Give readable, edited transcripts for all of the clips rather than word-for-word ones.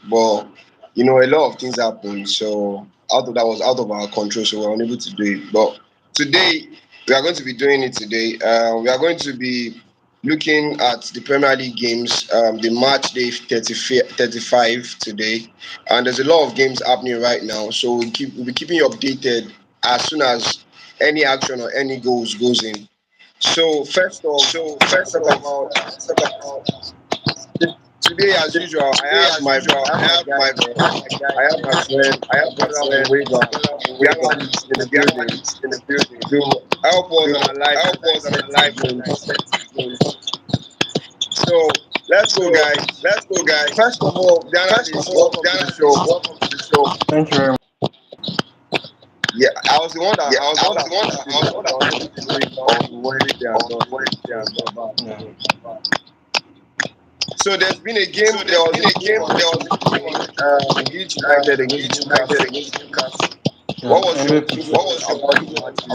but a lot of things happened. So out of that was out of our control, so we were unable to do it. But today we are going to be doing it today. We are going to be looking at the Premier League games, the match day 35 today, and there's a lot of games happening right now. So we'll be keeping you updated as soon as any action or any goes in. So first off, let's talk about today, as usual. I have my guys here. I have my friend, my brother from Wega, Young Alex in the building. To help us analyze and dissect the games. So let's go, guys. First of all, Dan Alice, welcome to the show. Thank you very much. Yeah, I was the one that started it, but I was able to do it on Wednesday and Thursday. So it's not bad. Yeah. So there's been a game. There was a game on Tuesday. Leeds United against Newcastle. Yeah. What was your Ended to opinion about the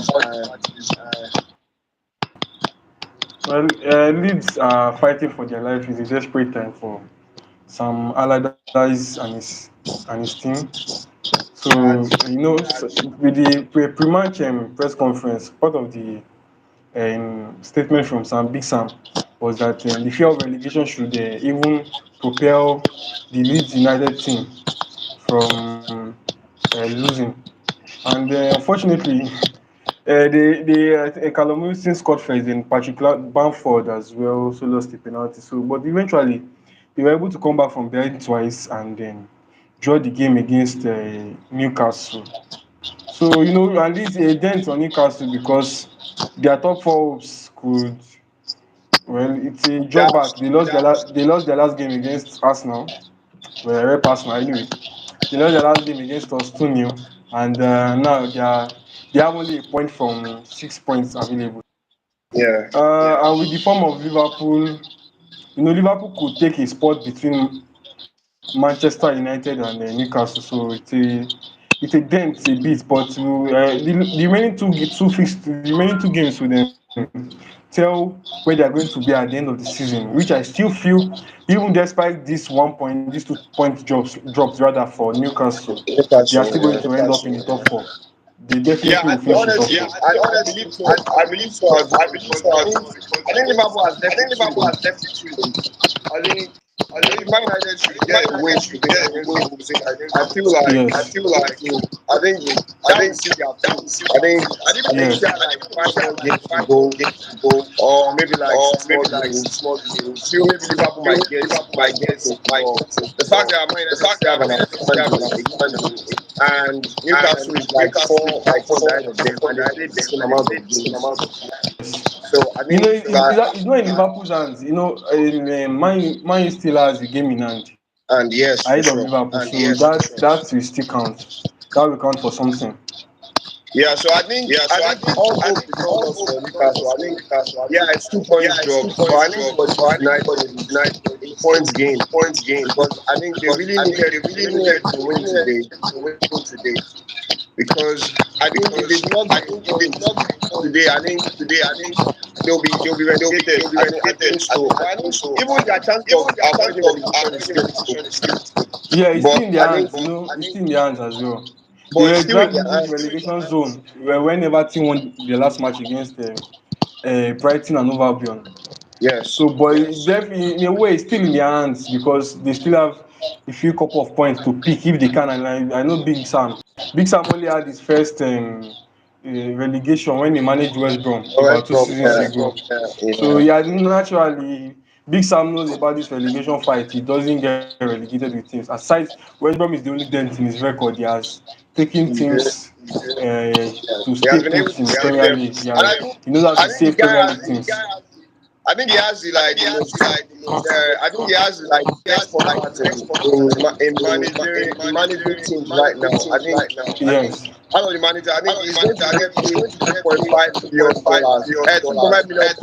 matches? Leeds are fighting for their life. It's a desperate time for Sam Allardyce and his team. So And with the pre-match press conference, part of the statement from Big Sam, was that the fear of relegation should even propel the Leeds United team from losing. And unfortunately, Callum Wilson scored first, then Patrick Bamford as well also lost the penalty. So, but eventually, they were able to come back from behind twice and then draw the game against Newcastle. So, and this a dent on Newcastle because their top four hopes could, well, it's a drawback. They lost their last game against Arsenal. Well, I rep Arsenal anyway. They lost their last game against us 2-0, and now they have only a point from 6 points available. yeah, And with the form of Liverpool, Liverpool could take a spot between Manchester United and Newcastle. So it's a dent a bit, but the remaining the remaining two games will then tell where they are going to be at the end of the season, which I still feel, even despite this 1 point, these 2 point drops rather for Newcastle, they are still Newcastle. going Yeah. to end up in the top four. They definitely Yeah, will finish in top four. I believe so. I believe so as well because I think Liverpool has left it too easy. I think Man United should get a win today against Wolves. I feel like Yes. I think that will see their foot. I think they Yes. still have like 5 more games to go, or maybe like 6 more games. Still, maybe Liverpool might get it. But the fact that Man United still have an advantage and Newcastle is like four points ahead of them, and they played the same amount of games. Yes. So I think that, It's not in Liverpool's hands. Man U still has the game in hand and yes, for ahead of sure. Liverpool, so that will still count. That will count for something. Yeah, so I think all hope is not lost for Newcastle. I think yeah, it's 2 points drop, but I think for Leeds United it's points gain because I think they really needed to win today because I think if they do not get points today, I think they'll be relegated. I think so. But I think even their chance of avoiding relegation is still Yeah, it's still but in their I think hands. It's still in their hands as well. They but it's were still in dragged their into the hands. relegation zone when Everton won the last match against Brighton and Hove Albion. Yes. So, but in a way, it's still in their hands because they still have a few couple of points to pick if they can. And I know Big Sam. Big Sam only had his first relegation when he managed West Brom about West two Brom, seasons yeah. ago. So, Yeah. yeah, naturally, Big Sam knows about this relegation fight. He doesn't get relegated with teams. Aside, West Brom is the only dent in his record. He has taken He's good. teams to He stay has been put able in to the save Premier them. League. And He knows how I to think the save guy Premier has League teams. I think he has the most I think he has like the best form in managing teams right now. Yes. Out of the manager, I think he's going to get paid $2.5 million, £2.5 million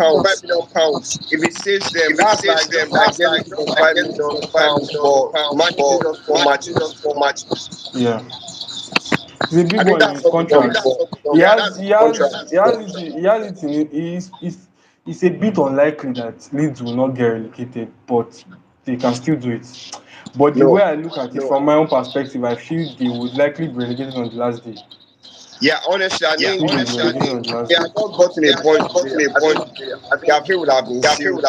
if he saves them. That's like just like getting £2.5 million for managing just 4 matches. Yeah. It's a I big think one in that's his what we've done contract. before. He Yeah, has that's he his has contract. he has it he has it in it's a bit unlikely that Leeds will not get relegated, but they can still do it. But the way No. I look at it from my own perspective, I feel they would likely be relegated on the last day. Yeah, honestly, I I think feel they'll be relegated on the they last day. have not gotten a point today. I think their fate would have been sealed.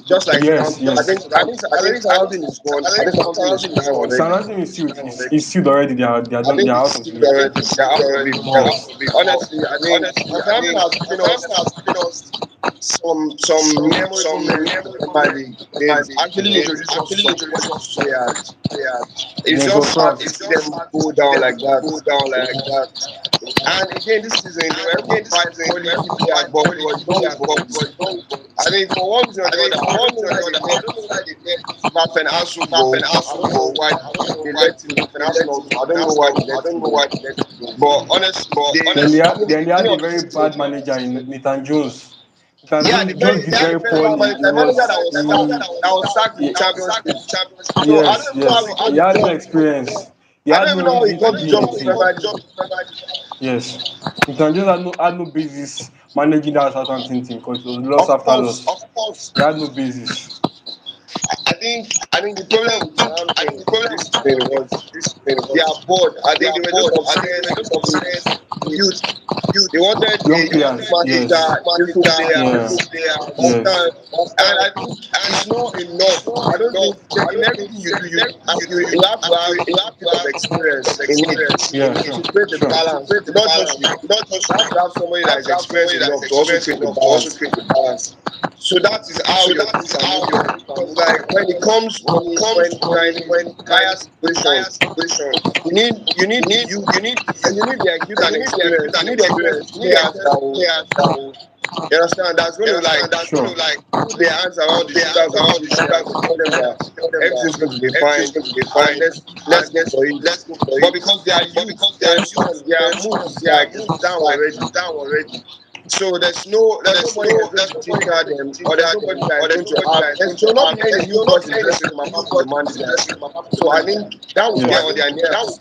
Just like Yes, Southampton. yes. I think Southampton is gone. I think Southampton is fine already. Southampton is sealed already. They are I done. They think are it's out of the sealed league. already. They're out of it. But Yes. honestly, I think Southampton has given us some memorable moments in the Premier League. They've actually introduced us to some quality players. It's James just sad Ward-Prowse. to see them go down like that. And again, this season they were able to find quality players, but it was long balls. I think for one reason or the other, I don't know why they let Vafen Asu go. I don't know why they let him not go. I don't know why they let him go. But honestly, Then they had beginning a of the very season, bad manager in Nathan Jones. Nathan yeah, Jones did very they had poorly. a manager that was sacked in the He Champions League. So I yes, don't even know how yes. he got He the had no job. experience. He I had don't even no know how he reason to got the be in job the in the team. Premier League. Yes. Nathan Jones had no basis managing that Southampton team because it was loss Of after course, loss. He had no basis. I think the problem with Southampton this season was they are bored. I think they were just obsessed with youth. They wanted a Young youth players, yes. manager, youthful Yeah. players. Yes. Understand? And I think it's not enough. I don't think in everything you do, you have to have a bit of experience in it Yeah, sure. to create the Sure. balance. Not just you have to have somebody that is experienced enough to also create the balance. So that is how your team can move your because like when you are in dire situation, you need youth and you need like youth and experience. You need experienced players you understand that's going to like Sure. put their hands around the shoulders of these players and tell them that everything's going to be fine and let's go for it. But because they are youth, their moves like is down already. So there's nobody that's going to ginger them, or there's nobody that is going to have. There will not be any new voice in the dressing room apart from the manager. So I think that will get on their nerves,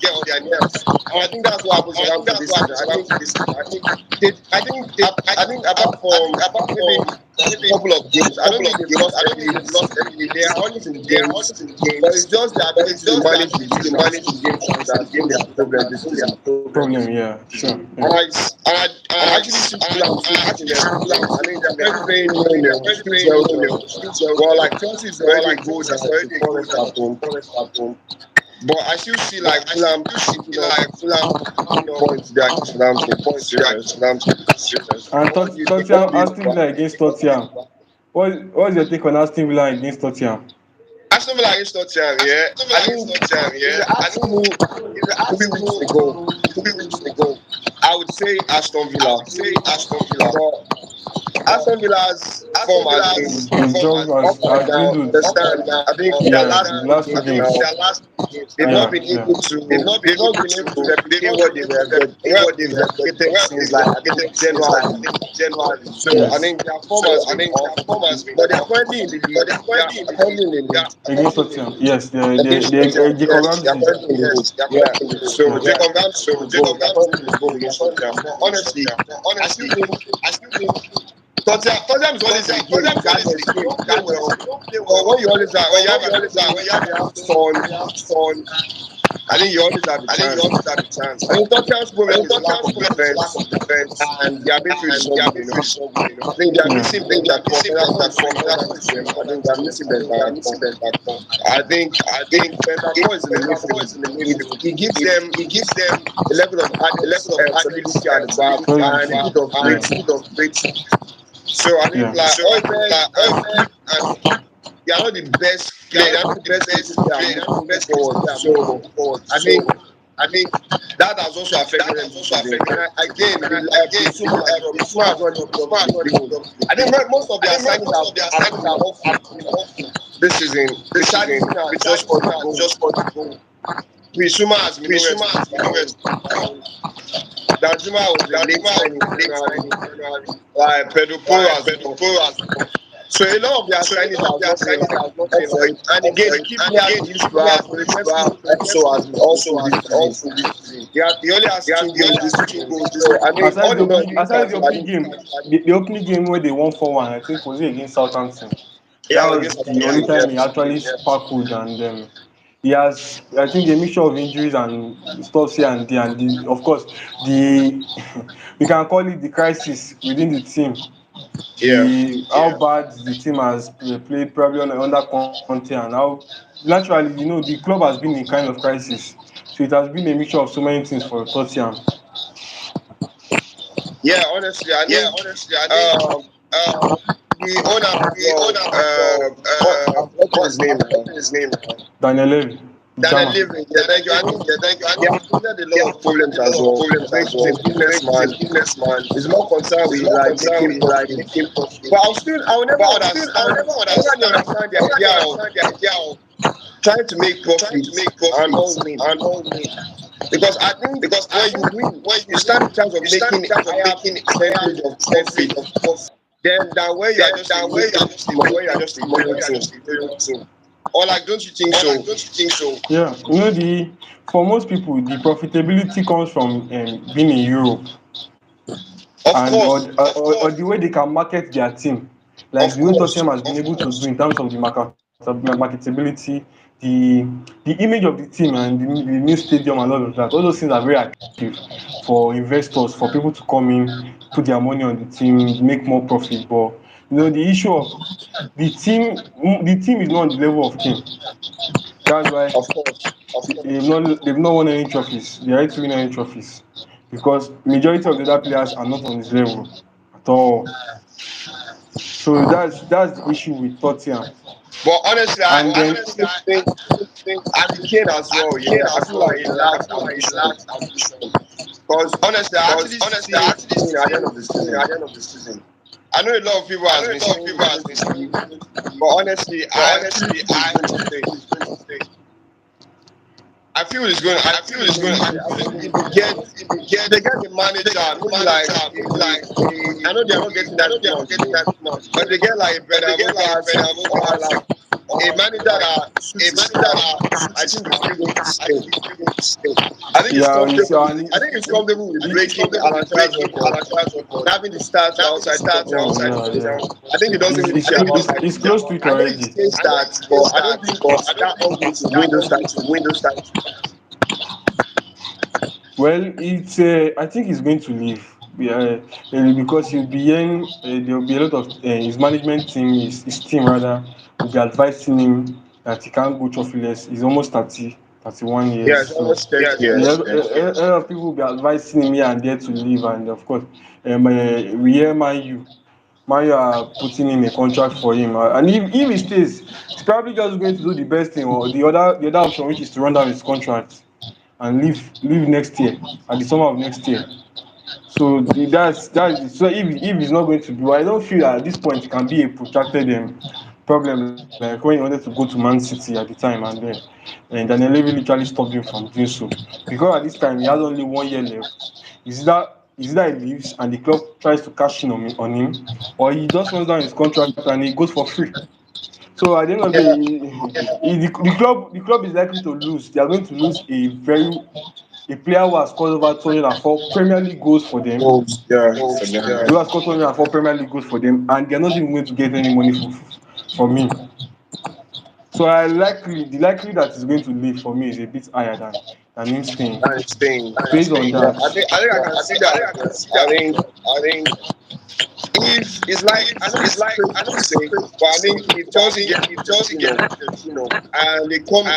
and I think that's what happened to Southampton this season. I think apart from maybe a couple of games, I don't think they've lost any league this season. They are always in the games, but it's just the ability to manage the games that's been their problem this season. Problem, yeah. Sure. And Yeah. I actually see Fulham still putting them through it. I think they're currently playing 0-0, still 0-0. Well, like Chelsea is already a goal down to Forest at home. But I still see like Fulham picking up points there against Southampton. Serious. And What do you think? What Tottenham, do you Aston Villa think? against Tottenham. What's your take on Aston Villa against Tottenham? Aston Villa against Tottenham, yeah. I think if you ask me 2 weeks ago, I would say Aston Villa. But Aston Villa's form has been His job up and has down. dwindled. Understand? I think their Yeah, last the two last two games games. now, they've not Yeah, been yeah. able to replicate what they've replicated since like I think January. So I Yes. think their form has been off, but they're currently in the league. They are currently in the league. Against Tottenham. Yes, Against the Tottenham, Jacob yes, they're Ramsey. currently in the league. Yeah. So Yeah. Jacob Ramsey is the goal. They're currently in the league against Tottenham. But honestly, I still think Tottenham is always in the game regardless. They don't play well. But when you always have, when you have an Anthony, you have Son, I think you always have a chance. I think Tottenham's problem is lack of defense, and their midfield is not good enough. I think they are Yeah. missing Bentancur. Bentancur is so important to them. I think they are missing Bentancur. If Bentancur is in the midfield, he gives them a level of added solidity at the back and a bit of Yeah. rating. So I think Yeah. like Oibek and Skip, they are not the best player. They are not the best creative player moving forward. So I think that has also affected them this season. And again, Bissouma as well. Bissouma has not lived up to the billing. I think most of their signings have been awful this season. Richarlison has just scored the goal. Bissouma has been nowhere to be found. Danjuma was a late signing in January. Like Pedro Porro has gone. So a lot of their signings have not been up for it. And again, the key players they used to have, Kulusevski also has been awful this season. He only has 2 goals this season. So I mean, all in all, Aside the Newcastle, I opening think, game, the opening game where they won 4-1, I think was it against Southampton. That yeah, was against the only Southampton, time he yeah. actually sparkled and he has, I think, a mixture of injuries and stuff here and there, and of course the we can call it the crisis within the team. Yeah. The how bad the team has played probably under Conte, and how naturally, the club has been in kind of crisis. So it has been a mixture of so many things for Tottenham. Yeah, honestly, I Yeah, think honestly, I think um, um, the owner as the well. owner as well, I've forgotten his name I've now. forgotten his name now. Daniel Levy, the Daniel German. Levy. Yeah, Daniel thank you. I Levy, think yeah, thank you. I he think has created a he lot has of problems created a as lot of well. problems Maybe as he's a well. Maybe he's a businessman. businessman. He's more concerned He's with more like concerned making with like profit. making profit. But I will never But I'll understand. never I never really understand. understand the I never idea really of understand the idea of trying to make trying profit to make and profit all win. and all win. Because I think Because I when you think win, when you you stand win, a chance of you stand making a chance of higher making higher percentage of percentage profit of profit than when you are than just a where you are local just team or when you are local just a team or when new you are team. just a new team. Or like, don't you think Or so? like, don't you think so? Yeah, the for most people the profitability comes from being in Europe, Of and course, or the way they can market their team, like of the way course. Tottenham has been able to do in terms of the marketability, the image of the team and the new stadium and all of that. All those things are very attractive for investors, for people to come in, put their money on the team, make more profit. But the issue of the team is not on the level of King. That's why Of course. they've not won any trophies. They are yet to win any trophies because majority of the other players are not on his level at all. So that's the issue with Tottenham. But honestly, And I then still think Think Harry Kane as and well, Kane I as feel well, like he lacks I feel like he ambition. lacks ambition. Because honestly, I Because actually honestly, see I him actually failing at see the end him of the failing season. at the end of the season. I know a lot of people I has know been a lot of saying people he's has going been to leave, saying, but honestly, but I actually honestly, feel he's going to stay. feel he's going to stay. I feel he's going. I I feel feel he's he's going. going. I I think feel if they get if they if get they get a if they manager, get the maybe like manager, maybe like I know they are not getting I that know this they are not month, getting that month, but if they get like but they Bernard get like Lucas Bernard or Lucas like a or manager like that suits a his manager style, that I suits his think he's still style. going to I stay. think he's still going to stay. I think he's yeah, you see, comfortable. and I think he's comfortable with I think he's breaking comfortable Alan with Shearer's breaking record, Alatra's record, having the start having the outside start Tottenham. outside yeah, yeah. Tottenham. I think he doesn't He's, really he's, care He clo- about he's, doesn't he's really titles. care close to about it I know titles. he already. says I know that, he but says I don't that, think but he's I don't that think hungry he's to win that those hungry to win titles. those titles. Well, it's I think he's going to leave. Because he'll be in, there will be a lot of his management team, his team rather, will be advising him that he can't go trophyless. He's almost 30, 31 Yeah, years. it's So almost 30 Yes, a years. lot, a lot of people will be advising him here and there to leave. And of course, we hear Man U are putting in a contract for him. And if he stays, he's probably just going to do the best thing, or the other option, which is to run down his contract and leave next year, at the summer of next year. So so if he's not going to do, I don't feel at this point it can be a protracted problem, like when he wanted to go to Man City at the time, and Daniel Levy literally stopped him from doing so, because at this time he has only 1 year left. Is either he leaves and the club tries to cash in on him, or he just runs down his contract and he goes for free. So at the end of the Yeah. day, the club is likely to lose. They are going to lose a player who has scored over 204 Premier League goals for them. Goals, yeah, Oh, for them. yeah. Who has scored 204 Premier League goals for them, and they're not even going to get any money from him. So the likely that he's going to leave for me is a bit higher than him staying. And Spain. Based on Spain. Yeah, that, I think I can see that as I can well. see I that as think well. I think if it's like I know it's it's like crazy I know to it's say, crazy but to I say, think if but I Chelsea think get if Chelsea get Pochettino and and Chelsea come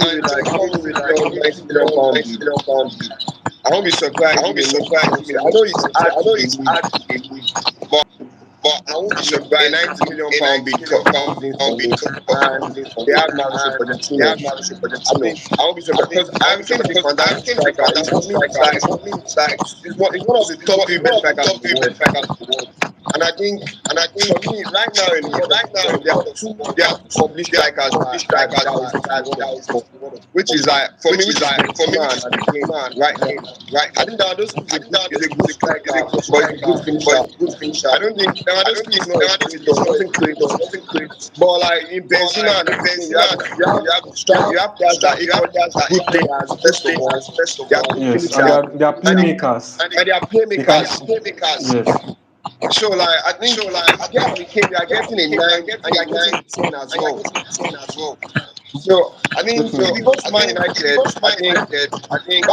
in with like Chelsea come in maybe with like 60 or 90 million £60, pound bid, £90 bid, I won't be I surprised if won't be they make surprised if Chelsea. they I make know it's Chelsea. hard I to know it's believe, hard to believe, but but I won't be a surprised 90 if million a pound bid 90 million comes in for pound bid him, comes and in for they him, have Mauricio and they Pochettino. have Mauricio I Pochettino. think I won't be surprised because I won't Harry be Kane is surprised a because Harry fantastic Kane is a striker. It's, fantastic for me, it's striker. like It's for me, it's like it's one of the it's top one, three it's one best of the strikers top in the three best world. strikers in the world. And I think And I for think me, right now for in the me, world of right now football, in the world of football, there are two published there are strikers published strikers that is the word of that is football, the word of which football, is like for me, which is which is like for me, Benzema which and is Harry Kane man right now. right I now. think Lewandowski I think that is a this good is a striker, good but he's a good striker, but finisher. he's a good finisher. I don't think I don't Lewandowski is think not a Lewandowski creator, is he not a doesn't create. creator, doesn't create. But like in But Benzema like and in Harry Kane, Benzema and you have you have players that you have equally players that good equally players, good first of all. players, first of They are all, good yes, and they finishers, are, they are and and playmakers. they are They and can, they are playmakers. playmakers. yes, So like I think if you get Harry Kane, you are getting a nine and you are getting a 10 as well. So I think if he Definitely. goes to Man United, I think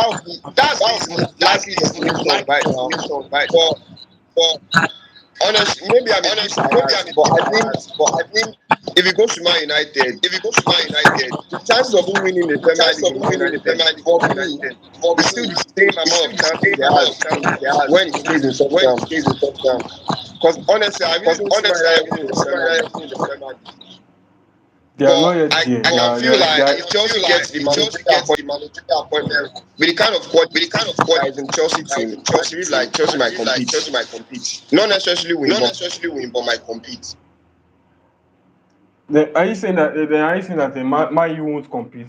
that's his most likely destination right now. But honestly, maybe I'm a bit biased, but I think if he goes to Man United, the chances of him winning the Premier League in Man United, for me, is still the same amount of chances he has when he stays in Tottenham. Because honestly, I really don't see Man United winning the Premier League. They are not yet I, there. I can feel They like are, if Chelsea gets the managerial appointment with the kind of quality that is in Chelsea team, I believe like Chelsea might compete. Not necessarily win, but are you saying that? Are you saying that Man U won't compete?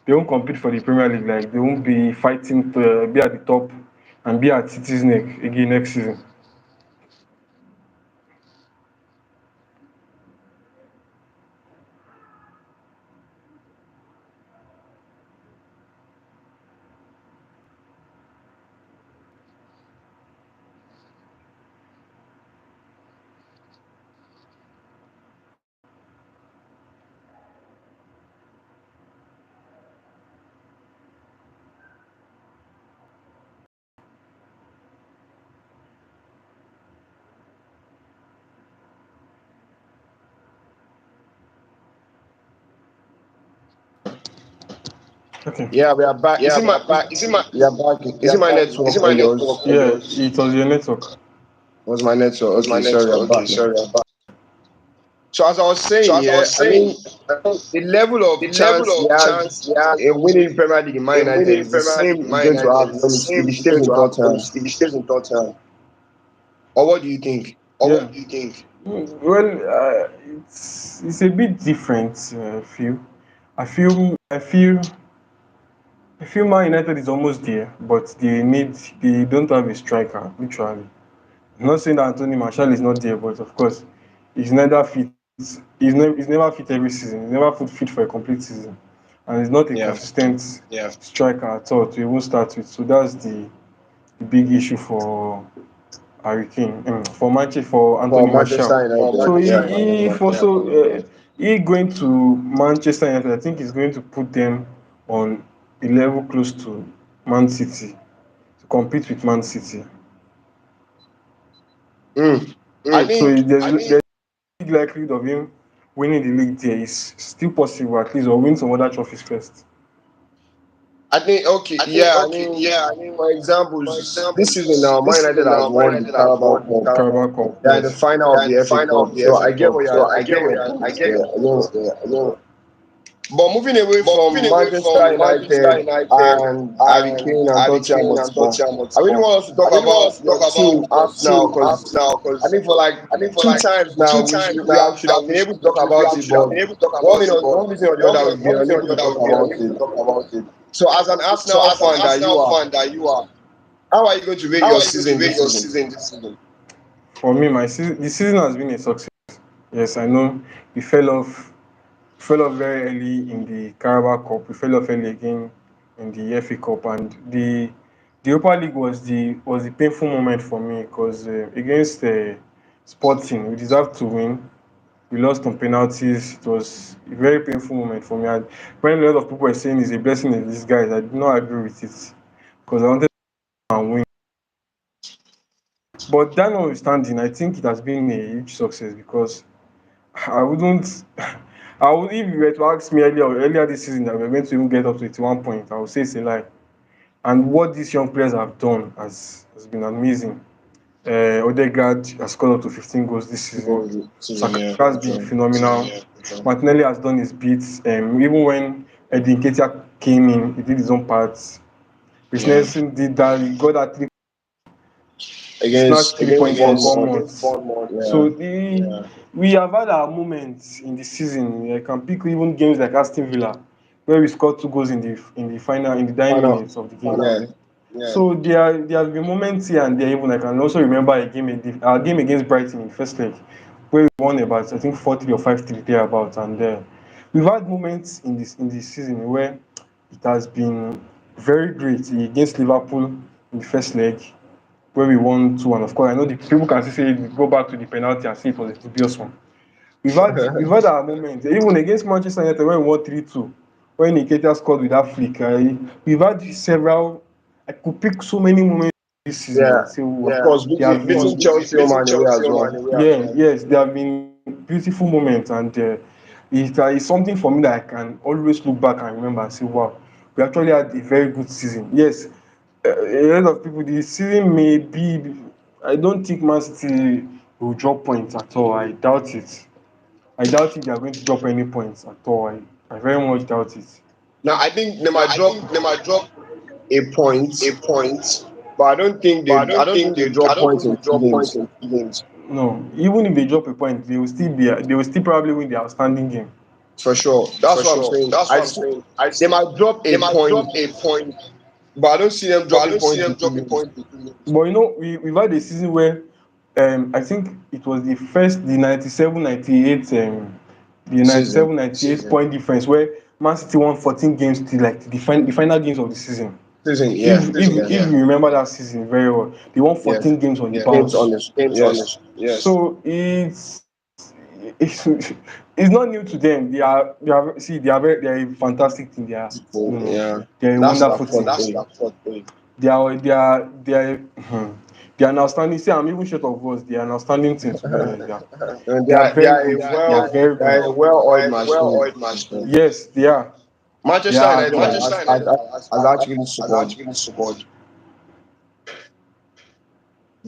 They won't compete for the Premier League. Like they won't be fighting to be at the top and be at City's neck again next season. Okay. yeah, we are back. We are back. Is it my network or yours? Yeah, it was your network. Was my network? Okay, sorry, I'm back now. So as I was saying, yeah, I mean the level of chance he has in winning the Premier League in Man United is the same he's going to have when if he stays in Tottenham. Or what do you think? Yeah. Well, it's a bit different. I feel Man United is almost there, but they don't have a striker literally. I'm not saying that Anthony Martial is not there, but of course, he's neither fit. He's never fit every season. He's never fit for a complete season, and he's not a Yeah. consistent striker at all to even start with. So that's the big issue for Harry Kane, for Manchester, for For Anthony Martial. Manchester United, So yeah. he if also he going to Manchester United, I think he's going to put them on a level close to Man City to compete with Man City. Mm. I So think there's big likelihood of him winning the league there is still possible at least, or win some other trophies first. okay, yeah. I mean, for example, this season now, Man United has won the Carabao Cup. Carabao Cup, They're in the yes. final of the FA Cup. So I get your points there. But moving away from Manchester United and Harry Kane and Tottenham Hotspur, I really want us to talk about your team, Arsenal, because I think for like two times now should have been able to talk about it, but one reason or the other we've been unable to talk about it. So as an Arsenal fan that you are, how are you going to rate your season this season? For me, the season has been a success. Yes, I know we fell off very early in the Carabao Cup. We fell off early again in the FA Cup, and the Europa League was the painful moment for me because against Sporting we deserved to win. We lost on penalties. It was a very painful moment for me. And when a lot of people were saying it's a blessing in disguise, I did not agree with it because I wanted to win. But that notwithstanding, I think it has been a huge success because I wouldn't. If you were to ask me earlier this season that we are going to even get up to 81 points, I would say it's a lie. And what these young players have done has been amazing. Odegaard has scored up to 15 goals this season. Season, Saka yeah, has for been sure. phenomenal. Martinelli has done his bits. Even when Eddie Nketiah came in, he did his own parts. Rich Yeah. Nelson did that. He got that snatched Against 3 points from Bournemouth. Bournemouth. Yeah. So we have had our moments in the season. I can pick even games like Aston Villa, where we scored 2 goals in the final in the dying Final. minutes of the game. Yeah. So there have been moments here and there. Even I can also remember our game against Brighton in the first leg, where we won about I think 4-3 or 5-3 thereabouts. And we've had moments in this season where it has been very great against Liverpool in the first leg. where we won 2-1. Of course, I know the people can still say go back to the penalty and say it was a dubious one. We've had our moments, even against Manchester United when we won 3-2, when Nketiah scored with that flick. We've had several. I could pick so many moments this season Yeah, and say, of wow, course, they have beating been, Chelsea home and away as well. yes, they have been beautiful moments, and it's something for me that I can always look back and remember and say, wow, we actually had a very good season. Yes, a lot of people, the season may be. I don't think Man City will drop points at all. I doubt it. I doubt if they are going to drop any points at all. I very much doubt it. Now I think they Now might I drop think they might drop a point, a point, but I don't think but I don't think they I drop don't points think they in two drop points games. in 2 games. No, even if they drop a point, they will still probably win the outstanding game. For sure. That's For what I'm sure. saying. That's what I'm saying. They might drop They a might drop point, a point, but I don't see them but I dropping don't see points them in two dropping games. points in 2 games. But we've had a season where I think it was the 97-98 the Season. 97-98 point difference where Man City won 14 games to like the final games of the season. Season, If yeah. if Yeah. if you remember that season very well, they won Yeah. 14 games on the Games on bounce. this. Games on Yes. this. Yes. So it's it's not new to them. They are a fantastic team. Yeah. They are a That's their wonderful fault. team. That's their fault. They are an outstanding. See, I'm even short of words. They are an outstanding team. To be honest, And they are they very are a good. They are very they are good. a well-oiled machine. Well-oiled machine. Yes, they are. They Manchester are at United all. Manchester United has actually has scored. actually scored.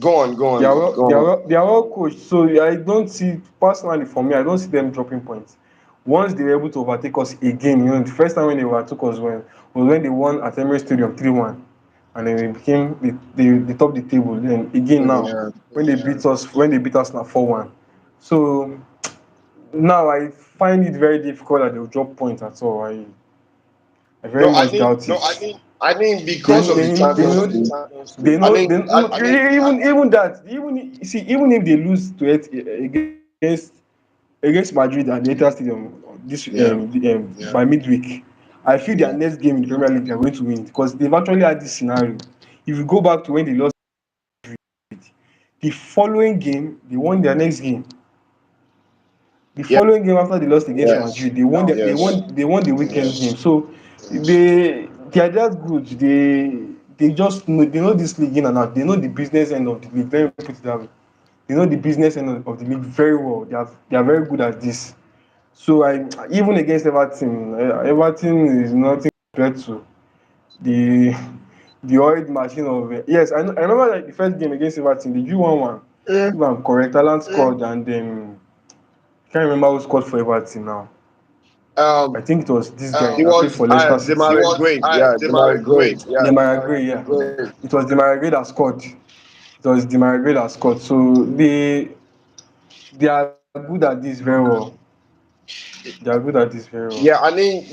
Go on, go They on, are well, go on. they are well coached. So I don't see personally for me. I don't see them dropping points. Once they were able to overtake us again, the first time when they overtook us was when they won at Emirates Stadium 3-1, and then they became they topped the table. Then again now Yeah. when they beat us now 4-1. So now I find it very difficult that they'll drop points at all. I very No, I much think doubt it. I think They because know of the they know they Champions know League, they I know think they know even that even see even if they lose to it against Madrid at the Etihad Stadium this yeah, by midweek, I feel their yeah, next game in the Premier League they are going to win because they've actually had this scenario. If you go back to when they lost the following game, they won their next game. The yeah, following game after they lost against Yes. Madrid, yes, they won the weekend game. Yes. So they are just good. They just they know this league in and out. They know the business end of the league. Let me put it that way. They know the business end of the league very well. They are very good at this. So even against Everton, Everton is nothing compared to the the old machine of yes. I remember like the first game against Everton, they drew 1-1. yeah. If I'm correct, Alan scored and can't remember who scored for Everton now. I Um, think it was this guy it that played was for Leicester He City. Demarai was Gray. Yeah, Demarai Demarai Gray. Gray. Yeah. Demarai Gray, yeah. Gray. It was Demarai Gray that scored. It was Demarai Gray that scored. So they are good at this very well. They are good at this very well. Yeah, I think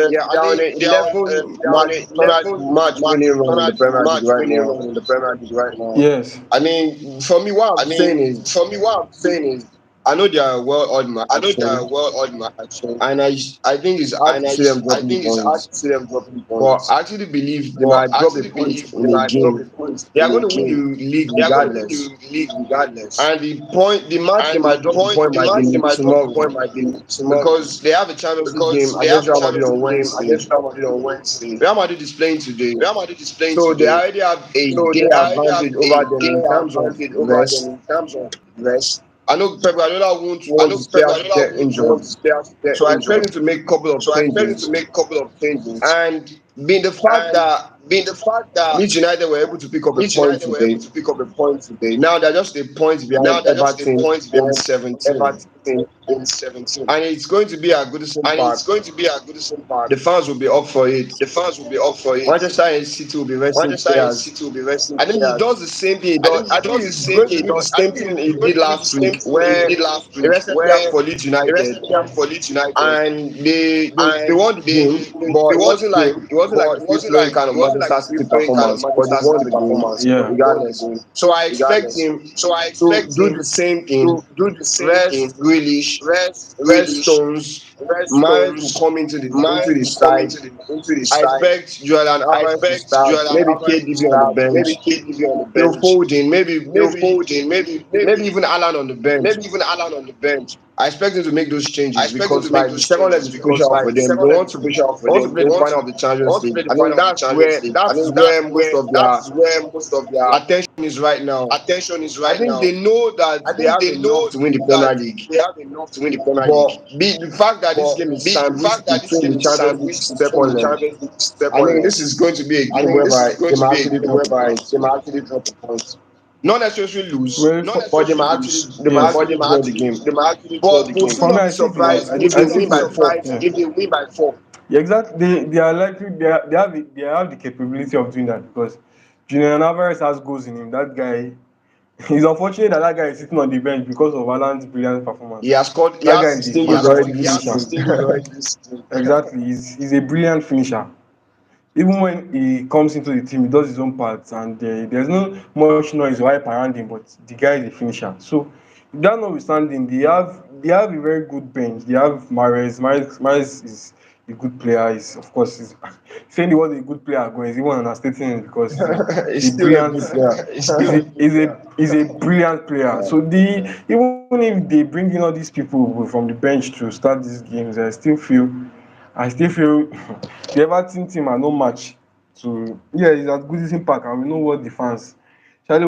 Yeah, I they are on think an they are on 11 a 11 match winning run in the Premier League match right winning now. run in the Premier League right now. Yes. I mean, for me, what I I'm saying mean, is, for me, what I'm saying is, I know they are a well-oiled I know they are machine, well-oiled machine, and I think it's hard and to see them I dropping think it's hard points. to see them dropping But points. I actually believe they But might I drop a actually point believe in they a might drop a game. point They are in a going to win game. the league They are going to win regardless. the league regardless. And the match they And might drop the point the might match they be might drop the tomorrow point might be tomorrow because they have a Champions League game because they against have a Real Madrid Champions on League game Wednesday. against Real Madrid on Wednesday. Real Madrid is playing today, Real Madrid is playing so they today, already have a so day they already have advantage a over them day in terms of advantage over them rest. in terms of rest. I know Pep Guardiola won't I want know his Pep players to Guardiola get won't injured, want his players to get so I expect injured, him to make a couple of so I expect him to changes. make a couple of changes. And being the fact And that being the fact that Leeds United were able to pick up a Leeds point United were able today, to pick up a point today. now they're just a point Now behind they're just a Everton point in behind 17th. Everton in 17th. And it's going to be at Goodison And it's Park. going to be at Goodison Park. The fans will be up for it. The fans will be up for it. Manchester City will be resting Manchester players. City will be resting I think he players. does the same thing. I think he I think does the he's same going thing. to do the I same think thing he's he going did to do the last same week, thing he where did last he week, rested players where for Leeds he rested United, players for Leeds United, and they and won the game. But they it won the wasn't like game. it wasn't like But a it free wasn't flowing like kind of Manchester City performance, but they won the game Yeah. regardless. So I expect him to do the same thing. Rest Grealish, rest Stones. Mahrez will come into the side. I expect Julian Alvarez to start. Maybe KDB on the bench. Phil Foden, maybe even Alan on the bench. I expect him to make those changes because like the second leg is crucial for them. They want to play the final of the Champions League. I think that is where most of their attention is right now. I think they know that they have enough to win the Premier League. But the fact that this game is sandwiched between the Champions League second leg, I think this is going to be a game whereby they might actually drop a point. Not necessarily lose, Well, but they might yes. actually draw the game. But we'll still For me, not be I still think surprised if I they still win by think 4. yeah. Yeah, exactly. They are likely they have the capability of doing that because Julian Alvarez has goals in him. That guy, it's unfortunate that that guy is sitting on the bench because of Alan's brilliant performance. He That guy has is 16 a goals already fantastic this finisher. season. Exactly, he's a brilliant finisher. Even when he comes into the team, he does his own parts, and there's no much noise or hype around him. But the guy is a finisher. So that notwithstanding, they have a very good bench. They have Mahrez. Mahrez is a good player. Is of course is saying he was a good player going is even understating him because He's he's a still a brilliant good player. he's a brilliant player. So even if they bring in all these people from the bench to start these games, I still feel the Everton team are no match to it's as good as Impact and we know what the fans especially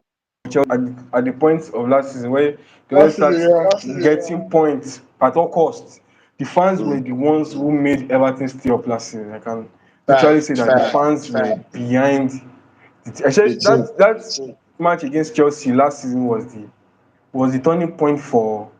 at the point of last season where they always Last start season, yeah. getting points at all costs. The fans were the ones who made Everton stay up last season. I can literally say that the fans were behind The actually team. that match against Chelsea last season was the turning point for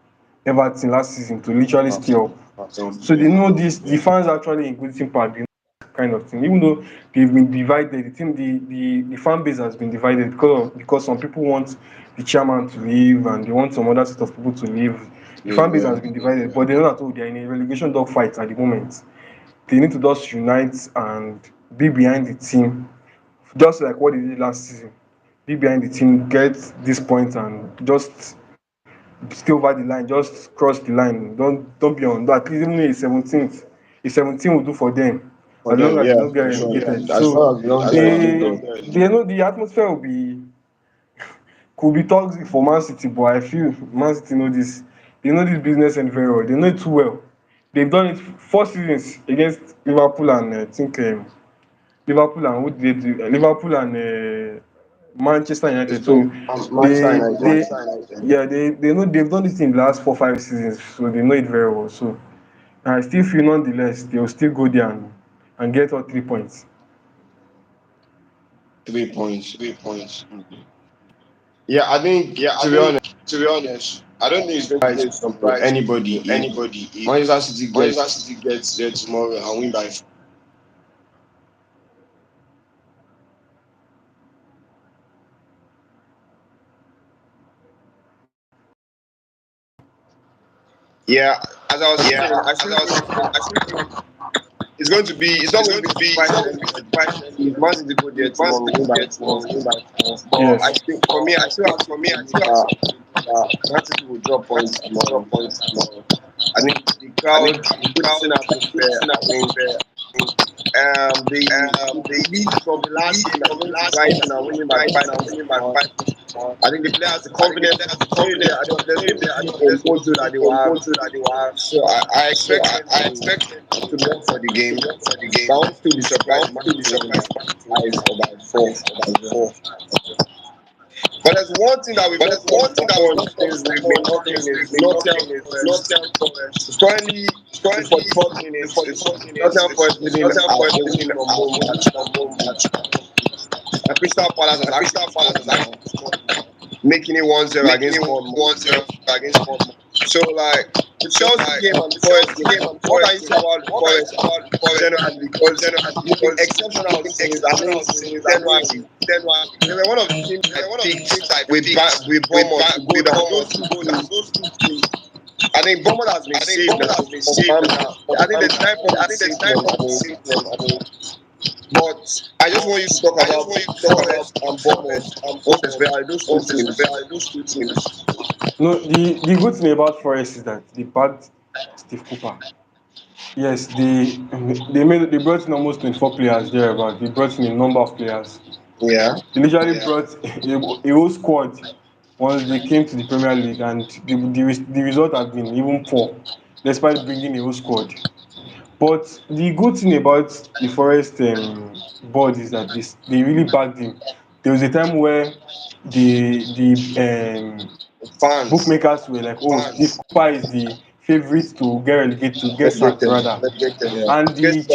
Everton last season to literally stay up. So they know this. The fans actually in Goodison Park, they know this kind of thing. Even though they've been divided, the fan base has been divided because some people want the chairman to leave and they want some other set of people to leave. The fan base has been divided, but they know that they're in a relegation dogfight at the moment. They need to just unite and be behind the team, just like what they did last season. Be behind the team, get this point, and just stay over the line, just cross the line. Don't be on that. At least even a 17 will do for them For as long them, as they yeah, don't get for sure. relegated. As So long as we don't get they relegated. they know the atmosphere will be could be toxic for Man City, but I feel Man City know this. They know this business and very well. They know it too well. They've done it 4 seasons against Liverpool and I think Liverpool and who did they do? Liverpool and Manchester It's United. So been Manchester they United. they yeah they know they've done this in the last 4 5 seasons, so they know it very well. So I still feel nonetheless they will still go there and get all 3 points. 3 points. Yeah, I think to be honest, I don't think it's going to be a for surprise anybody to if anybody if Manchester City Manchester gets City gets there tomorrow and win by 4. Yeah, as I was saying, I still think it's not going to be a surprise to anybody if Man City go there tomorrow win by 4. But I Yes. think for me, I still have to believe that Man City will drop points tomorrow. I think the crowd, the good seeing atmosphere. I think the belief from the last season are going to rise in and winning by 5-1. I think the players, the confidence is still there. I think there's going to be a mojo that they will have. So I expect them to go for the game. But I won't still be surprised if Man City win by 5 or by 4. But there's one thing that we've not touched upon since we've been talking is Nottingham Forest. It's currently the 44th minute. It's Nottingham Forest winning away from home and Crystal Palace has actually scored now, making it 1-0 against Bournemouth. So, like, the Chelsea game and the Forest game, what can you say about Forest generally? Because they've been exceptional since, I think, since January. They were one of the teams I picked with Bournemouth to go down. Those two teams, I think Bournemouth has been saved now. Confirmed now. I think there's 9 points to save them. But I just just want you to talk about Forest and Bournemouth, most especially those two teams. No, the good thing about Forest is that they backed Steve Cooper. Yes, they brought in almost 24 players there, but they brought in a number of players. Yeah. They literally brought a whole squad once they came to the Premier League, and the result has been even poor, despite bringing a whole squad. But the good thing about the Forest board is that they really backed him. There was a time where the Fans. bookmakers were like, "Oh, Steve Cooper is the favorite to get relegated, to get sacked Relegated. rather." Yeah. And Guess the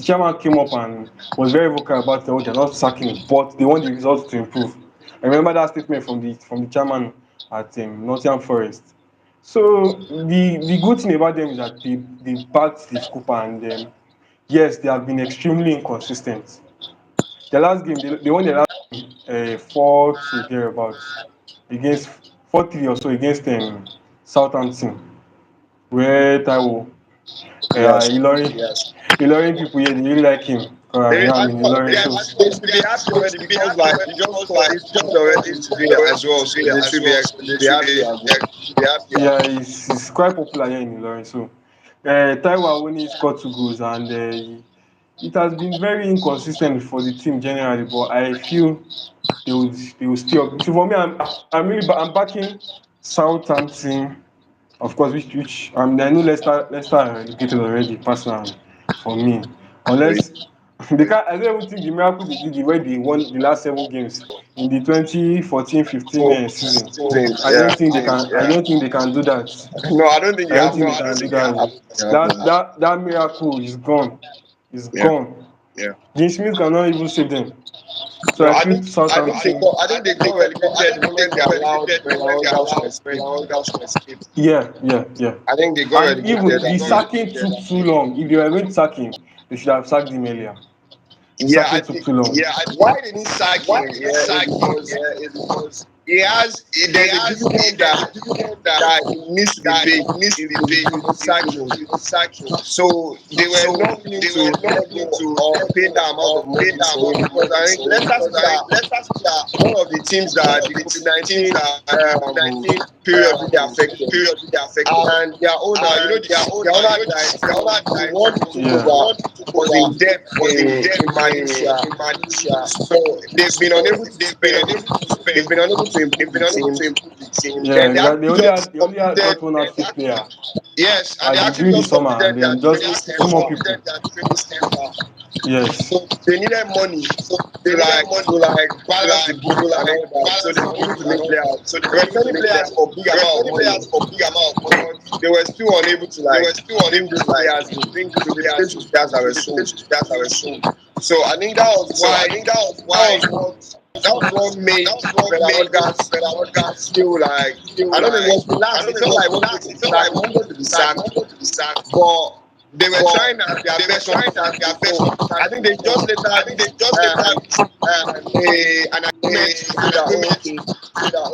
chairman came up and was very vocal about, oh, they're not sacking him, but they want the results to improve. I remember that statement from the chairman at Nottingham Forest. So the good thing about them is that they backed Steve Cooper, and yes, they have been extremely inconsistent. The last game they won the last 4-2 thereabouts against 4-3 or so against Southampton, where Taiwo Yes. Ilorin people here, they really like him. I'm in Ilorin, so They should be happy already because like he scored already today as well. So they should be happy as well. yeah, he's quite popular here in Ilorin. So Taiwo Awoniyi scored 2 goals, and it has been very inconsistent for the team generally. But I feel they will still. So for me, I'm backing Southampton, of course, which I know Leicester are relegated already personally for me. Unless they can't, I don't even think the miracle they did the way they won the last 7 games in the 2014-15 season. I Yeah. don't think they can. I don't think they can do that. No, I don't think I it don't think happened. they can do that. That miracle is gone. It's Yeah. gone. Yeah. Dean Smith cannot even save them. So No, I feel Southampton. I think they got relegated when they allowed Brendan Rodgers to escape. Yeah. I think they got And relegated. even the sacking took too long. If they were going to sack him, they should have sacked him earlier. The Yeah, I sacking took think. too long. Why they didn't sack him? Is because he has. There's a dividend that needs to be paid. If you sack him. So they were not willing to let him or pay that amount of money for him because I think Leicester City are one of the teams that the COVID-19 period really affected. And their owner, their owner guy, the one who took over was in debt in Malaysia. So they've been unable to spend. They've been unable to improve the team. Yeah, Then they they only had got one outfit player yes, and they actually during the just summer, completed and their then training just 2 more people. center. Yes. So they needed money to like balance the book and all that. So they were able to make players. So they were selling players for big amount of money. But they were still unable to like bring those players in. To replace those players that were sold. So I think that was why that was what made Bernard Rodgers still like I don't know, it was relaxed. It's not like he wanted to be sacked, but they were trying their best not to sack him. So I think they just later an agreement to say that okay,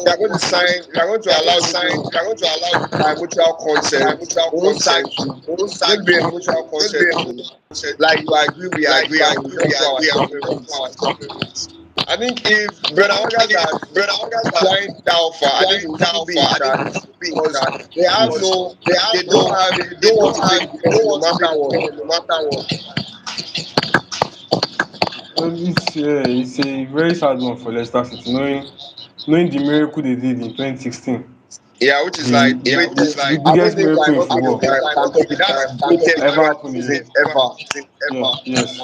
they're going to allow you by mutual consent. We won't sack you. Just be a mutual consent. Like you agree, we agree, and we just go our separate ways. I think if Brendan Rodgers had declined that offer, I think he would still be in charge because they don't want to pay the defense no matter what. Well, it's a very sad one for Leicester City, knowing the miracle they did in 2016. Yeah, which is The like the, the, the I biggest don't think miracle like in nothing football can top it. That's the greatest ever regular happened in season ever. yes.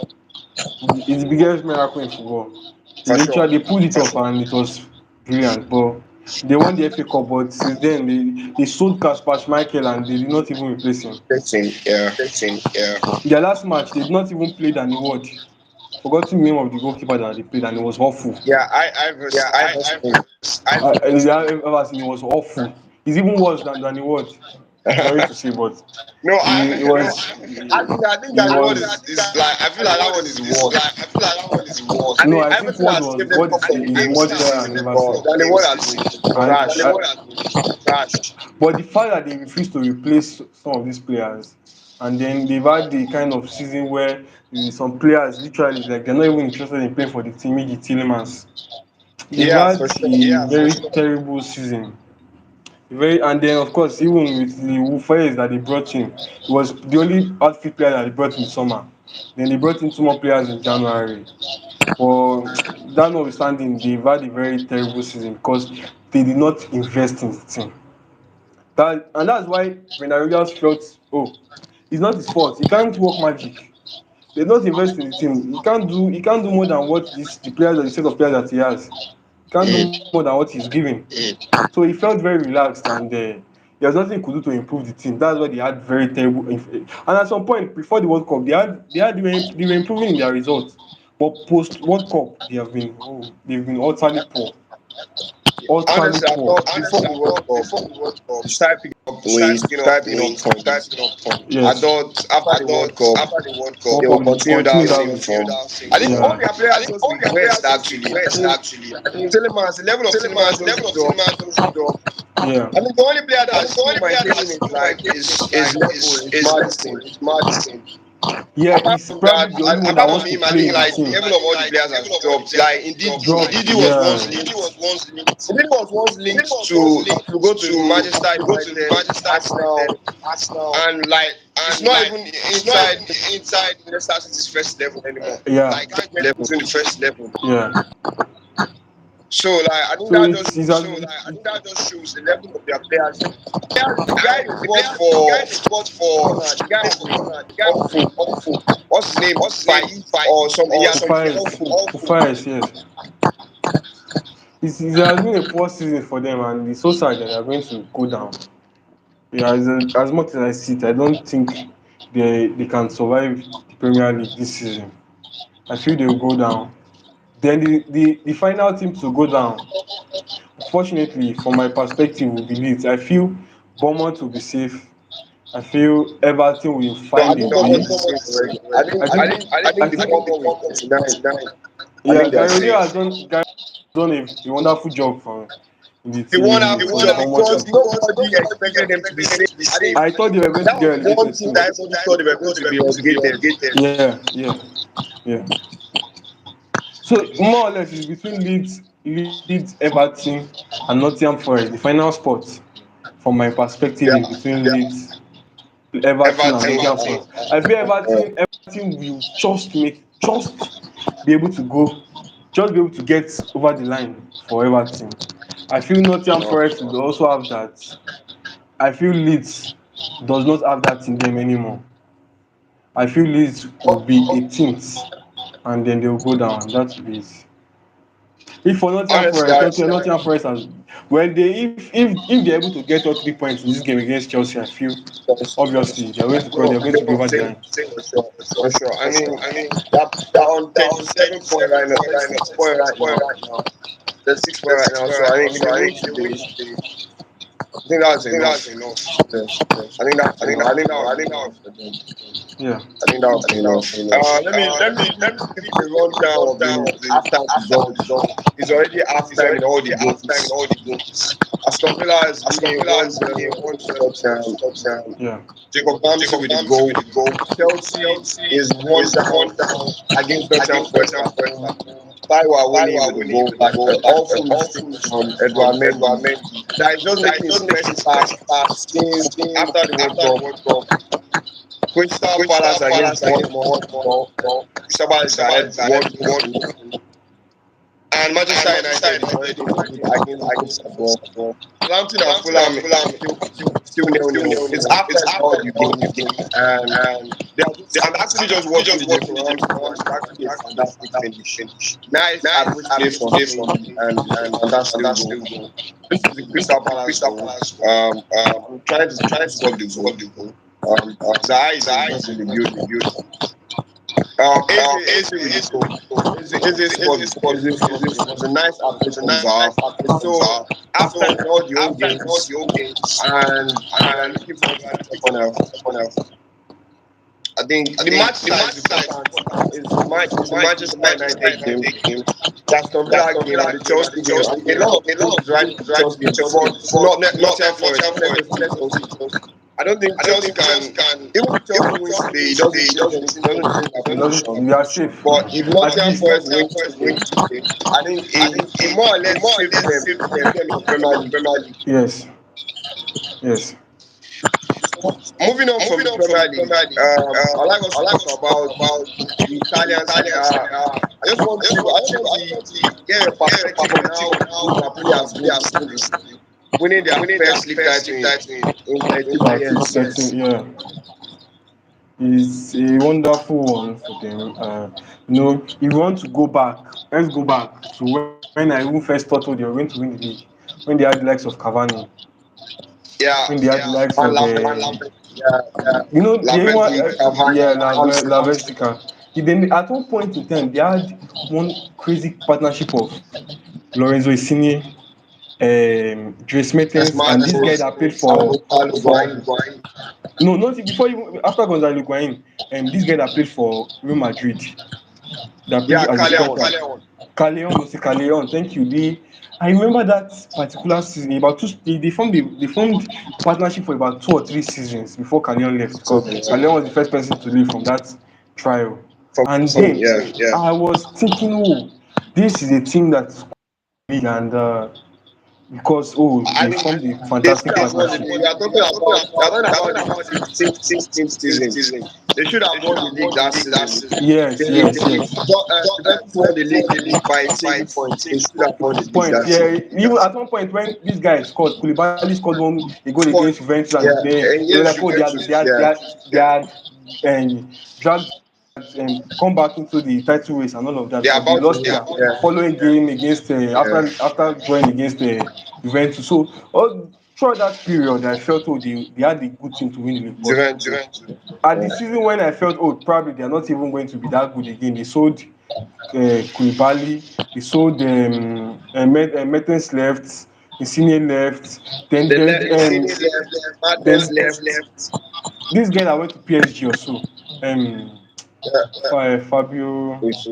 It's the biggest miracle in football. For sure. They pulled it off, and it was brilliant. But they won the FA Cup, but since then they sold Kasper Schmeichel, and they did not even replace him. Yeah. Their last match, they did not even play Danny Ward. Forgotten the name of the goalkeeper that they played, and it was awful. Yeah, Ever seen it was awful. It's even worse than Danny Ward. Sorry to say, but No, it was I think it that one was is like I feel like that one is worse. no. I think Everton has saved them Ward couple of is games much this better than season, Everton. but Danny Ward has And trash. but the fact that they refuse to replace some of these players, and then they've had the kind of season where some players literally like they're not even interested in playing for the team. E.g. Tielemans, they've Yeah, had for sure. a very terrible season. Very and then of course even with the Wufayes that they brought in, it was the only outfit player that they brought in summer. Then they brought in two more players in January. But that notwithstanding, they've had a very terrible season because they did not invest in the team. That's why Brendan Rodgers felt, oh, it's not his fault. He can't work magic. They don't invest in the team. He can't do more than what the players or the set of players that he has. He can't do more than what he's giving. So he felt very relaxed and there was nothing he could do to improve the team. That's why they had very terrible. And at some point before the World Cup, they were improving in their results. But post World Cup, they've been utterly poor, utterly Honestly, I poor. thought before the World Cup, you started picking up wins, started picking up points. I Yes, thought after the World Cup, World they will Cup continue continue that that same way. form. I think all Yeah, their players just regressed actually. I think Telemans, the level of Telemans just dropped. yeah, I think the only player that is still maintaining his level is Madison. yeah. Apart He's from that, probably the only one that apart from wants to him, I play think in the like the team. level of all the players has dropped. Like indeed, Drop, Ndidi was once yeah, linked. Ndidi was once linked to go to Manchester United, Arsenal, and like it's not even inside Leicester City's first level anymore. yeah, Like can't get into the first level. yeah. So like I think So that it's just it's, shows as- shows the level of their players. The guy they bought for corner, the guy has been awful. What's his name? Fight or something? He has been Ufires, awful. Ufires, yes. It has been a poor season for them, and it's so sad that they are going to go down. Yeah, as much as I see it, I don't think they can survive the Premier League this season. I feel they will go down. Then the final team to go down, fortunately, from my perspective, will be Leeds. I feel Bournemouth will be safe. I feel Everton will No, I find a think way. Bournemouth is safe already. I think I think I the think Bournemouth with 29. I yeah, think they're Gary O'Neill safe. has done a wonderful job for in the They team won in our the full for the job Bournemouth because team. nobody expected them to be safe. I think I thought they were going to that get was one relegated thing too. that everybody thought they were going to be relegated. Yeah, yeah, yeah. So more or less, it's between Leeds, Everton, and Nottingham Forest. The final spot, from my perspective, Yeah, is between Leeds, Everton, and Nottingham Everton. Forest. I feel Everton will just be able to go, just be able to get over the line for Everton. I feel Nottingham Forest will also have that. I feel Leeds does not have that in them anymore. I feel Leeds will be 18th and then they will go down. That will be it. If for Nottingham Honestly, Forest, Nottingham Forest has when they if they're able to get all 3 points in this game against Chelsea, I feel obviously they're going to cross, they're going to be over the line. for sure. I mean, they're on 37 point right now, 36 point right now. 36 point right now. So I think if they win today, I think that's enough. Yes. I think that's enough. I think that was for them. Yeah. I think that was enough. Let me give you a rundown of the halftime results. It's already halftime in all the games. Aston Villa is winning 1-0 against Tottenham. Yeah. Jacob Ramsey with the goal. Chelsea is 1-down against Nottingham Forest at home. Taiwo winning with the goal. Like an awful mistake from Edouard Mendy. That is just making a special pass since after the World Cup. Crystal Palace against Bournemouth. Crystal Palace is ahead 1-0. And Manchester United is already against Liverpool. Southampton and Fulham still 0-0. It's after all the games, and I'm actually just watching the game from Southampton, and it's actually a fantastic finish. Nice average play from him, and it's a fantastic goal. This is the Crystal Palace goal. I'm trying to stop the goal. Zaha is just in the building. Eze with the goal. Eze scored the goal. It was a nice approach from Zaha. So after all the home games, and we are looking forward to the second half. I think the match that is important is the Manchester United game, the Aston Villa game, and the Chelsea game. I think a lot of things right in Chelsea game, but not Nottingham Forest. Let's just see Chelsea. I don't think Chelsea can. Even if Chelsea wins today, it doesn't change their It doesn't. position. We are safe. But if At Nottingham least. Forest wins today, I think it more or less saves them, puts them in the Premier League. Yes. Yes. Moving on from the Premier League, I'd like us to talk about the Italian Serie A. I just want to get a perspective on how good Napoli has been this season, winning their first league title in 13 About years. 13. Yeah. It's a wonderful one for them. If you want to go back, let's go back to when I even first thought they were going to win the league. When they had the likes of Cavani, Yeah, when they had the likes and of yeah, they even Lavezzi, Cavani, Ancelotti. Laversica. Then at one point in time, they had one crazy partnership of Lorenzo Insigne, Dries Yes, Mertens, and this guy Martinez, that played Gonzalo for Higuain. no, not before even after Gonzalo Higuain, this guy that played for Real Madrid, that played Yeah, as a Callejon. striker. Callejon, Jose Callejon, thank you. I remember that particular season. About two, they formed partnership for about 2 or 3 seasons before Callejon left because Callejon was the first person to leave from that trial. From And team, then yeah. I was thinking, oh, this is a team that's league and because I they think formed a they fantastic should have won the partnership. league. We are talking about the 15th, 16th season. They should have won the league that season. Yes, yes, yes. Juventus won the league by a single point. They should have won the league Point, that yeah. season. Even at one point when this guy scored, Koulibaly scored a goal against Scored, Juventus, and yeah, they were like, against oh, Juventus, yeah. they had dragged come back into the title race and all of that, They are but they about to lost win. their Yeah, following game against yeah. after drawing against Juventus. So throughout that period, I felt oh they had a good team to win the league, but Juventus. at the season when I felt oh probably they are not even going to be that good again, they sold Koulibaly, they sold Mertens left, Insigne left, then Insigne left, then Martins left. this guy that went to PSG also, um, Uh, Fabio, Which